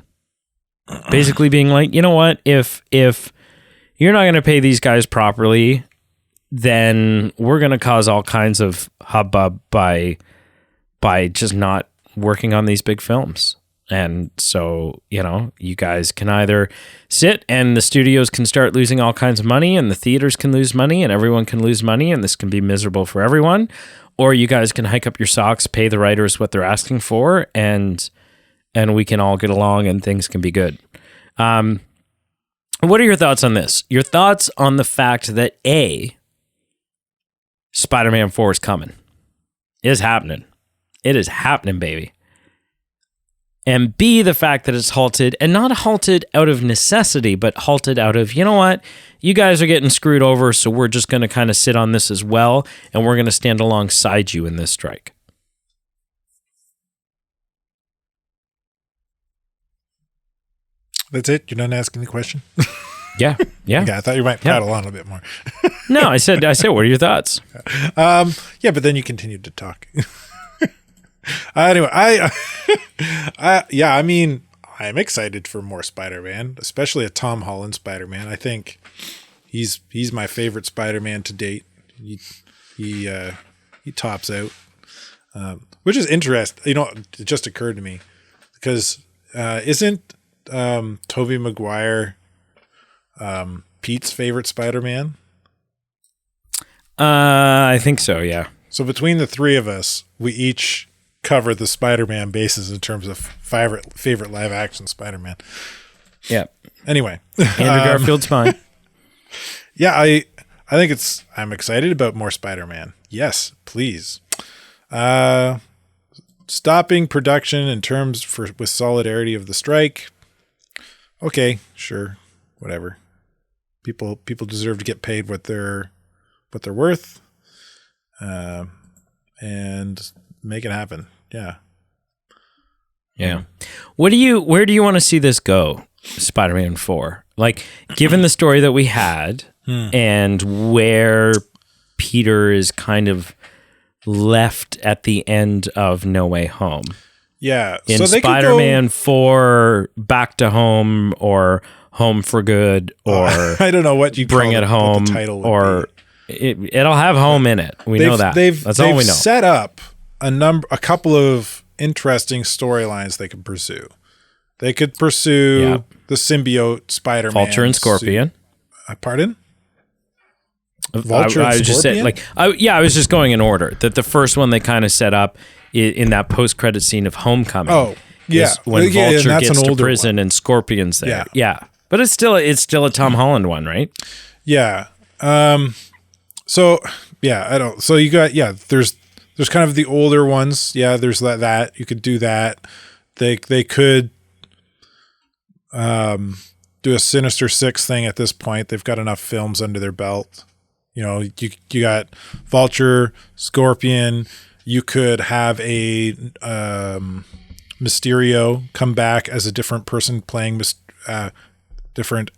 A: Basically being like, you know what? If you're not going to pay these guys properly, then we're going to cause all kinds of hubbub by just not working on these big films. And so, you guys can either sit and the studios can start losing all kinds of money and the theaters can lose money and everyone can lose money and this can be miserable for everyone. Or you guys can hike up your socks, pay the writers what they're asking for, and we can all get along and things can be good. What are your thoughts on this? Your thoughts on the fact that Spider-Man 4 is coming. It is happening. It is happening, baby. And B, the fact that it's halted, and not halted out of necessity, but halted out of, you know what? You guys are getting screwed over, so we're just going to kind of sit on this as well, and we're going to stand alongside you in this strike.
B: That's it? You're done asking the question?
A: Yeah.
B: Okay, I thought you might prattle on a bit more.
A: No, I said, what are your thoughts?
B: Yeah, but then you continued to talk. Anyway, I'm excited for more Spider-Man, especially a Tom Holland Spider-Man. I think he's my favorite Spider-Man to date. He tops out, which is interesting. It just occurred to me because isn't Tobey Maguire Pete's favorite Spider-Man?
A: I think so. Yeah.
B: So between the three of us, we each cover the Spider-Man bases in terms of favorite live action Spider-Man.
A: Yeah.
B: Anyway,
A: Andrew Garfield's fine.
B: Yeah, I think I'm excited about more Spider-Man. Yes, please. Stopping production in terms with solidarity of the strike. Okay, sure, whatever. People deserve to get paid what they're worth, and make it happen. Yeah.
A: Yeah. Where do you want to see this go, Spider-Man 4? Like, given the story that we had and where Peter is kind of left at the end of No Way Home.
B: Yeah.
A: In Spider-Man 4, Back to Home or Home for Good or
B: I don't know what you
A: Bring It Home
B: the title
A: or it'll have home in it. Know that. That's all we know.
B: They've set up a couple of interesting storylines they could pursue. They could pursue the symbiote Spider-Man.
A: Vulture and Scorpion.
B: Pardon?
A: Vulture and Scorpion? Just saying, I was just going in order. That the first one they kind of set up in that post-credit scene of Homecoming.
B: Oh, yeah.
A: When Vulture gets to prison and Scorpion's there. Yeah. But it's still a Tom Holland one, right?
B: Yeah. So you got, there's kind of the older ones. Yeah, there's that. You could do that. They could do a Sinister Six thing at this point. They've got enough films under their belt. You got Vulture, Scorpion. You could have a Mysterio come back as a different person playing different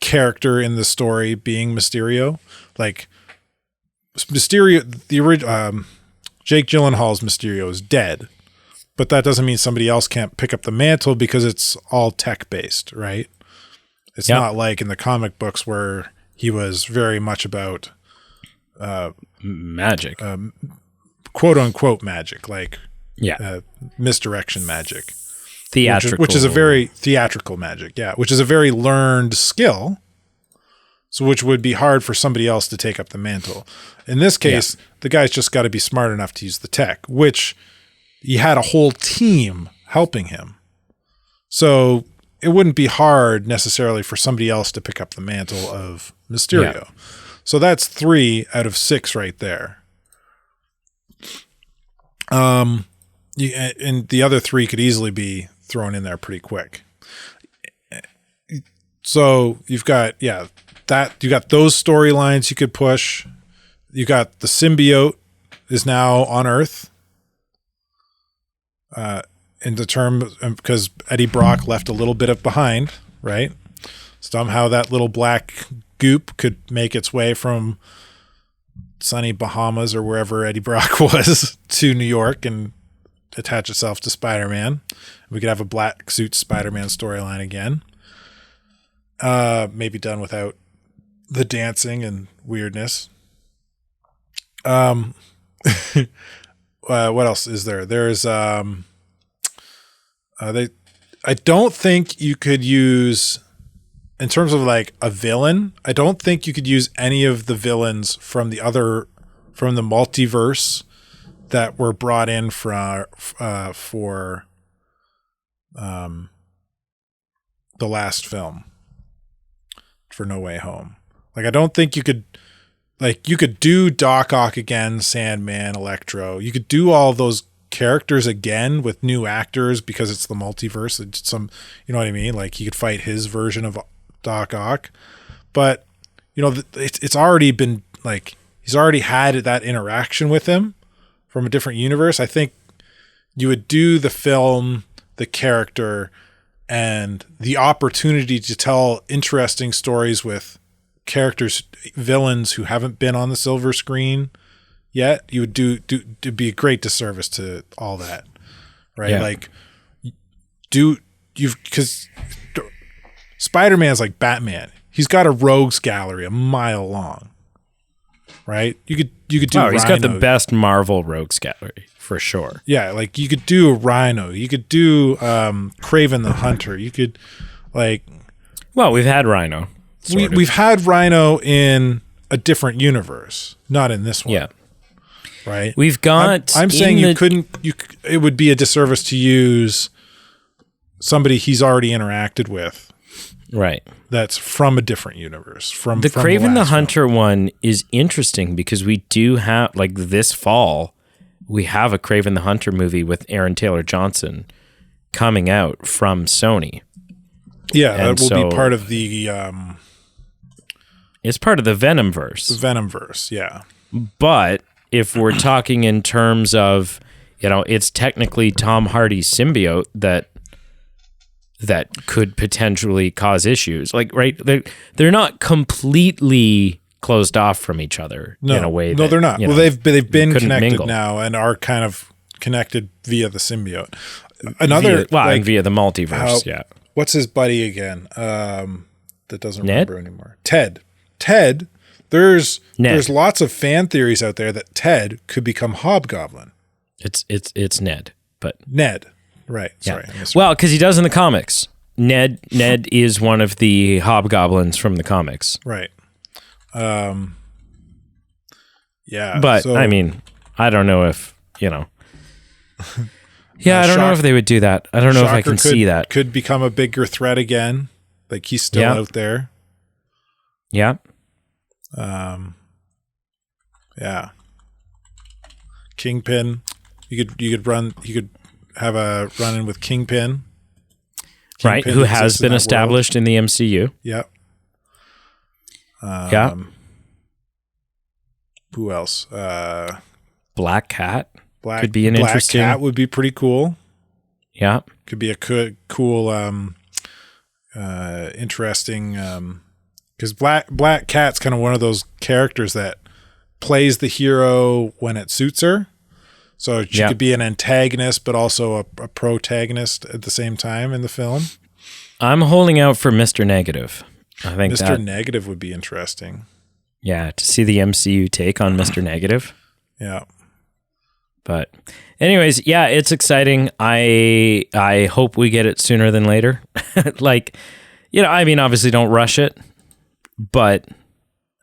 B: character in the story, being Mysterio. Like Mysterio, the original Jake Gyllenhaal's Mysterio is dead, but that doesn't mean somebody else can't pick up the mantle because it's all tech based, right? It's not like in the comic books where he was very much about
A: magic,
B: quote unquote magic, like misdirection magic,
A: theatrical,
B: which is a very theatrical magic, which is a very learned skill. So which would be hard for somebody else to take up the mantle. In this case, the guy's just got to be smart enough to use the tech, which he had a whole team helping him. So it wouldn't be hard necessarily for somebody else to pick up the mantle of Mysterio. Yeah. So that's 3 out of 6 right there. and the other three could easily be thrown in there pretty quick. So you've got you got those storylines you could push. You got the symbiote is now on Earth. In the term, because Eddie Brock left a little bit of behind, right? Somehow that little black goop could make its way from sunny Bahamas or wherever Eddie Brock was to New York and attach itself to Spider-Man. We could have a black suit Spider-Man storyline again. Maybe done without the dancing and weirdness. What else is there? There's I don't think you could use, in terms of like a villain, I don't think you could use any of the villains from the multiverse that were brought in for the last film, for No Way Home. Like, I don't think you could do Doc Ock again, Sandman, Electro. You could do all those characters again with new actors because it's the multiverse. It's you know what I mean? Like, he could fight his version of Doc Ock, but you know, it's already been, like, he's already had that interaction with him from a different universe. I think you would do the film, the character, and the opportunity to tell interesting stories with characters, villains who haven't been on the silver screen yet. You would do be a great disservice to all that, right?
A: Yeah.
B: Like, because Spider-Man's like Batman. He's got a rogues gallery a mile long, right? You could do.
A: Oh, he's got the
B: Rhino.
A: best Marvel rogues gallery for sure.
B: Yeah, like you could do a Rhino. You could do Kraven the Hunter. You could, like,
A: Well, we've had Rhino.
B: we've had Rhino in a different universe, not in this one.
A: Yeah.
B: Right.
A: We've got.
B: I'm saying it would be a disservice to use somebody he's already interacted with.
A: Right.
B: That's from a different universe. From
A: The
B: from
A: Kraven the
B: last
A: Hunter one is interesting because we do have, like, this fall, we have a Kraven the Hunter movie with Aaron Taylor Johnson coming out from Sony.
B: Yeah,
A: And
B: that will
A: so
B: be part of the
A: It's part of the Venomverse.
B: Venomverse. Yeah.
A: But if we're talking in terms of, you know, it's technically Tom Hardy's symbiote that could potentially cause issues. Like, right, they're not completely closed off from each other in a way.
B: No, they're not. Well, they've been connected
A: mingle.
B: now and are kind of connected via the symbiote.
A: Via the multiverse. Yeah.
B: What's his buddy again? That doesn't
A: Ned?
B: remember anymore. Ted. There's lots of fan theories out there that Ted could become Hobgoblin.
A: It's Ned, but
B: Ned. Right.
A: yeah.
B: Sorry. I misread.
A: Well, because he does in the comics. Ned is one of the hobgoblins from the comics.
B: Right. Yeah.
A: But I mean, I don't know if, you know. Yeah, I don't know if they would do that. I don't know if I can see that.
B: Could become a bigger threat again. Like, he's still out there.
A: Yeah.
B: Yeah. Kingpin. You could have a run in with Kingpin.
A: Right, who has been established in the MCU.
B: Yep.
A: Yeah.
B: Who else?
A: Black Cat could be an interesting.
B: Black Cat would be pretty cool.
A: Yeah.
B: Could be a cool, interesting. Because Black Cat's kind of one of those characters that plays the hero when it suits her. So she could be an antagonist, but also a protagonist at the same time in the film.
A: I'm holding out for Mr. Negative. I think
B: Mr. Negative would be interesting.
A: Yeah, to see the MCU take on Mr. Negative.
B: Yeah.
A: But anyways, yeah, it's exciting. I hope we get it sooner than later. Like, you know, I mean, obviously don't rush it, but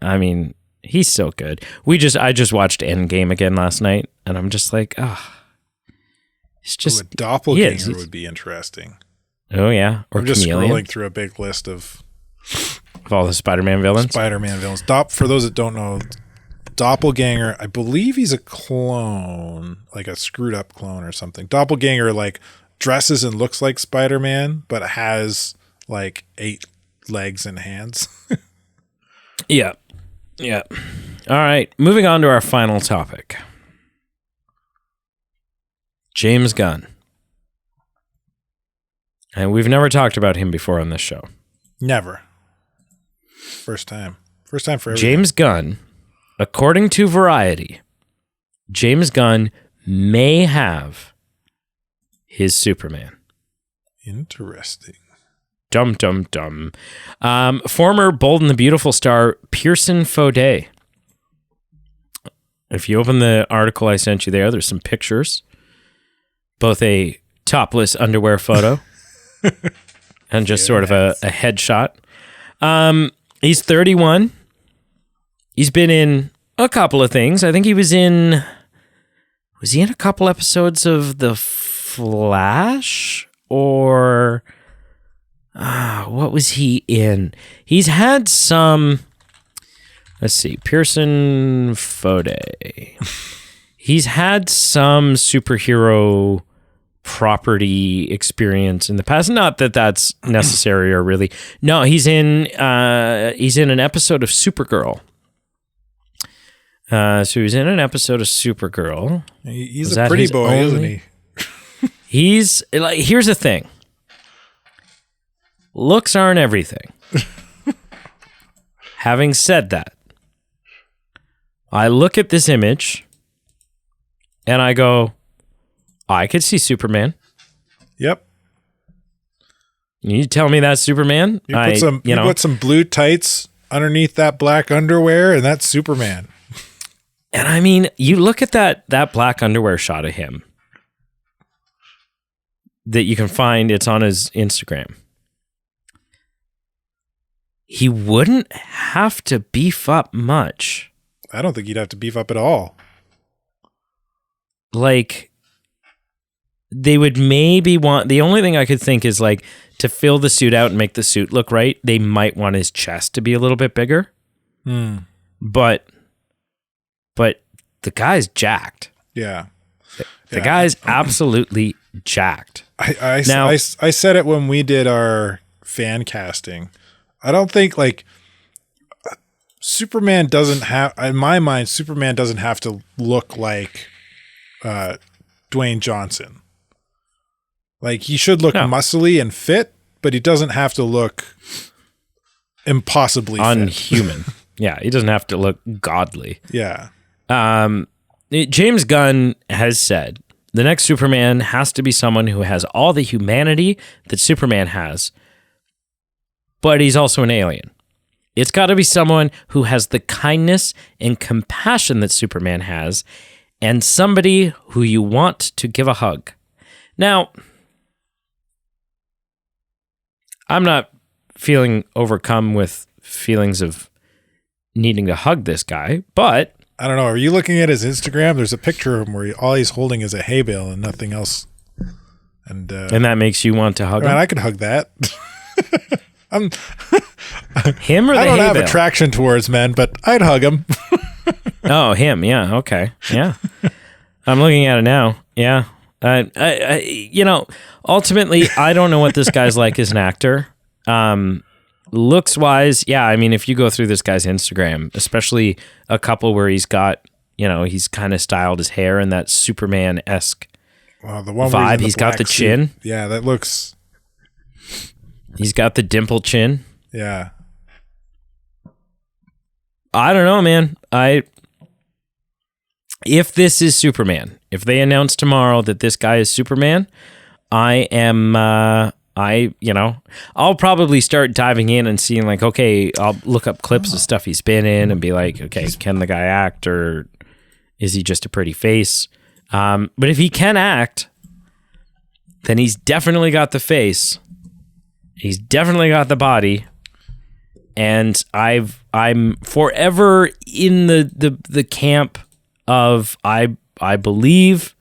A: I mean, he's so good. I just watched Endgame again last night, and I'm just like, it's just
B: a doppelganger would be interesting.
A: Oh yeah, or
B: I'm just
A: Chameleon.
B: scrolling through a big list of
A: All the Spider-Man villains.
B: For those that don't know, doppelganger. I believe he's a clone, like a screwed up clone or something. Doppelganger like dresses and looks like Spider-Man, but has like 8 legs and hands.
A: Yeah. Yeah. All right. Moving on to our final topic. James Gunn. And we've never talked about him before on this show.
B: Never. First time. First time for everything.
A: James Gunn, according to Variety, James Gunn may have his Superman.
B: Interesting.
A: Dum, dum, dum. Former Bold and the Beautiful star Pearson Faudet. If you open the article I sent you there's some pictures. Both a topless underwear photo and just sort of a headshot. He's 31. He's been in a couple of things. I think he was in a couple episodes of The Flash? Or what was he in? He's had some, let's see, Pearson Faudet. He's had some superhero property experience in the past. Not that that's necessary or really. No, he's in an episode of Supergirl. So he's in an episode of Supergirl.
B: He's a pretty boy, isn't he?
A: He's like, here's the thing. Looks aren't everything. Having said that, I look at this image and I go, I could see Superman.
B: Yep.
A: You tell me that's Superman?
B: You put some blue tights underneath that black underwear, and that's Superman.
A: And I mean, you look at that black underwear shot of him that you can find, it's on his Instagram. He wouldn't have to beef up much.
B: I don't think he'd have to beef up at all.
A: Like, they would maybe want, the only thing I could think is like to fill the suit out and make the suit look right, they might want his chest to be a little bit bigger. But the guy's jacked.
B: Yeah.
A: The guy's absolutely jacked.
B: I said it when we did our fan casting. I don't think like Superman doesn't have, in my mind, Superman doesn't have to look like Dwayne Johnson. Like he should look muscly and fit, but he doesn't have to look impossibly
A: unhuman. Yeah, he doesn't have to look godly.
B: Yeah.
A: James Gunn has said the next Superman has to be someone who has all the humanity that Superman has, but he's also an alien. It's got to be someone who has the kindness and compassion that Superman has, and somebody who you want to give a hug. Now, I'm not feeling overcome with feelings of needing to hug this guy, but
B: I don't know. Are you looking at his Instagram? There's a picture of him where all he's holding is a hay bale and nothing else. And
A: that makes you want to hug him?
B: I could hug that.
A: Him or the
B: I don't
A: hay
B: have
A: bale?
B: attraction towards men, but I'd hug him.
A: Oh, him. Yeah. Okay. Yeah. I'm looking at it now. Yeah. Ultimately, I don't know what this guy's like as an actor. Looks wise, yeah. I mean, if you go through this guy's Instagram, especially a couple where he's got, he's kind of styled his hair in that Superman-esque
B: the one
A: vibe. He's got the chin.
B: Yeah, that looks.
A: He's got the dimple chin.
B: Yeah.
A: I don't know, man. If this is Superman, if they announce tomorrow that this guy is Superman, I'll probably start diving in and seeing like, okay, I'll look up clips of stuff he's been in and be like, okay, can the guy act or is he just a pretty face? But if he can act, then he's definitely got the face. He's definitely got the body. And I'm forever in the camp of I believe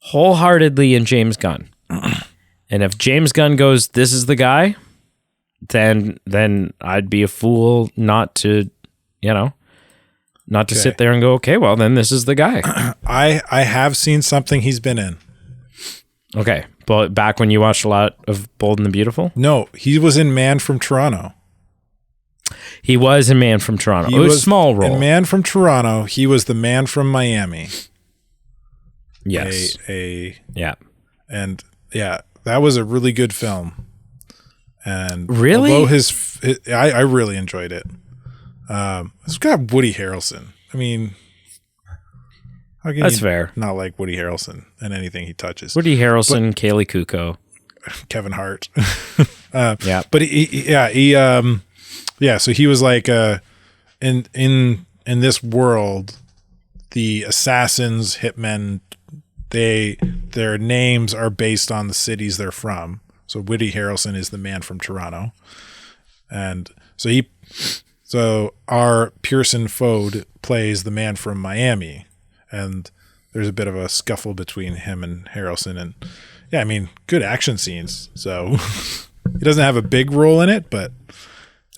A: wholeheartedly in James Gunn. And if James Gunn goes, this is the guy, then I'd be a fool not to, Not to sit there and go, okay, well, then this is the guy.
B: I have seen something he's been in.
A: Okay. But back when you watched a lot of Bold and the Beautiful?
B: No, he was in Man from Toronto.
A: He was in Man from Toronto. It was a small role.
B: In Man from Toronto, he was the man from Miami.
A: Yes.
B: Yeah. And yeah, that was a really good film. And
A: really?
B: Although I really enjoyed it. It's got Woody Harrelson. I mean, how can
A: that's
B: you
A: fair.
B: Not like Woody Harrelson and anything he touches.
A: Woody Harrelson, Kaylee Kuko,
B: Kevin Hart.
A: Yeah,
B: but so he was like in this world, the assassins, hitmen, their names are based on the cities they're from. So Woody Harrelson is the man from Toronto, and so our Pearson Fode plays the man from Miami, and there's a bit of a scuffle between him and Harrelson, and yeah, I mean, good action scenes. So he doesn't have a big role in it, but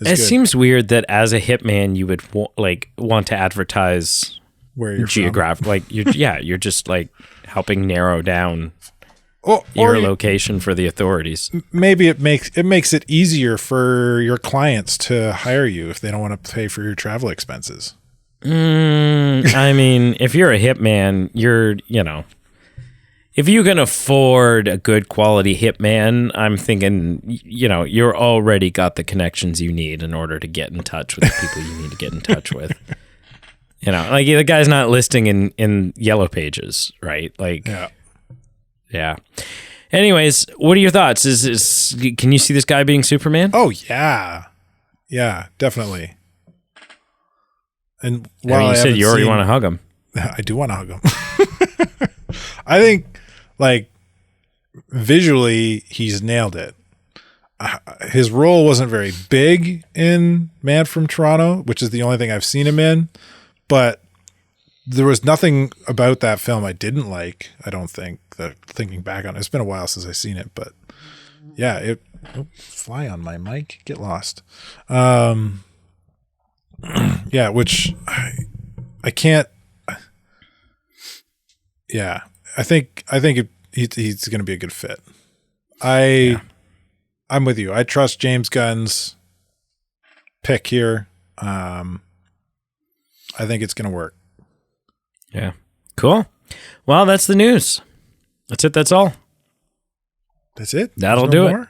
A: it seems weird that as a hitman you would want to advertise
B: where you're
A: geographic, like you're just like helping narrow down your location for the authorities.
B: Maybe it makes it easier for your clients to hire you if they don't want to pay for your travel expenses.
A: I mean, if you're a hitman, if you can afford a good quality hitman, I'm thinking, you're already got the connections you need in order to get in touch with the people you need to get in touch with. Like the guy's not listing in Yellow Pages, right? Like, yeah. Anyways, what are your thoughts? Can you see this guy being Superman?
B: Oh yeah, definitely. And while
A: you said you already want to hug him,
B: I do want to hug him. I think, like, visually, he's nailed it. His role wasn't very big in Man from Toronto, which is the only thing I've seen him in, but there was nothing about that film I didn't like. I don't think, thinking back on it. It's been a while since I've seen it, but yeah, fly on my mic, get lost. Yeah, which I can't. Yeah, I think he's going to be a good fit. I'm with you. I trust James Gunn's pick here. I think it's going to work.
A: Yeah. Cool. Well, that's the news. That's it. That's all.
B: That's it?
A: That'll do it.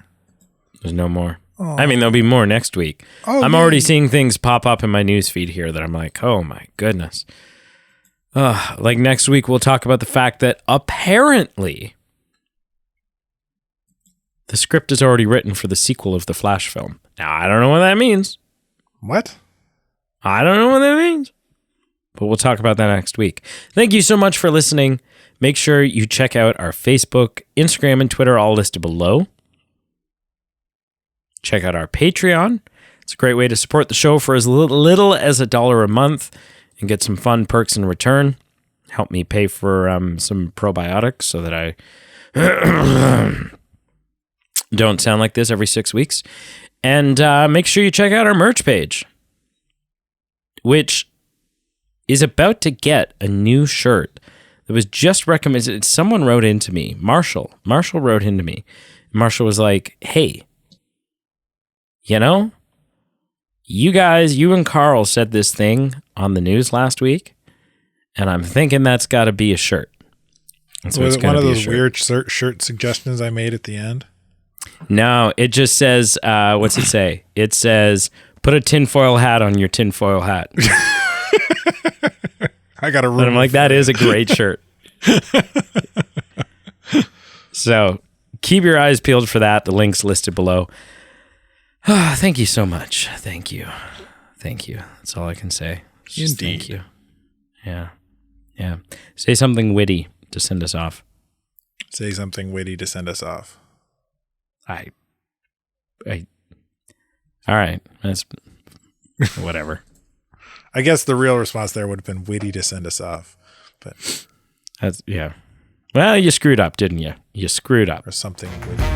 A: There's no more. Oh. I mean, there'll be more next week. Oh, I'm already seeing things pop up in my news feed here that I'm like, oh my goodness. Like next week, we'll talk about the fact that apparently the script is already written for the sequel of the Flash film. Now, I don't know what that means.
B: What?
A: I don't know what that means. But we'll talk about that next week. Thank you so much for listening. Make sure you check out our Facebook, Instagram, and Twitter, all listed below. Check out our Patreon. It's a great way to support the show for as little as $1 a month and get some fun perks in return. Help me pay for some probiotics so that I don't sound like this every 6 weeks. And make sure you check out our merch page, which is about to get a new shirt that was just recommended. Someone wrote into me, Marshall wrote into me. Marshall was like, hey, you and Carl said this thing on the news last week, and I'm thinking that's got to be a shirt.
B: So was it one of those weird shirt suggestions I made at the end?
A: No, it just says, what's it say? It says, put a tinfoil hat on your tinfoil hat.
B: I got a room.
A: And I'm like, that is a great shirt. So keep your eyes peeled for that. The link's listed below. Thank you so much. Thank you. That's all I can say.
B: Indeed.
A: Thank you. Yeah. Say something witty to send us off. All right. That's whatever.
B: I guess the real response there would have been witty to send us off, but
A: that's, yeah. Well, you screwed up, didn't you? You screwed up.
B: Or something witty.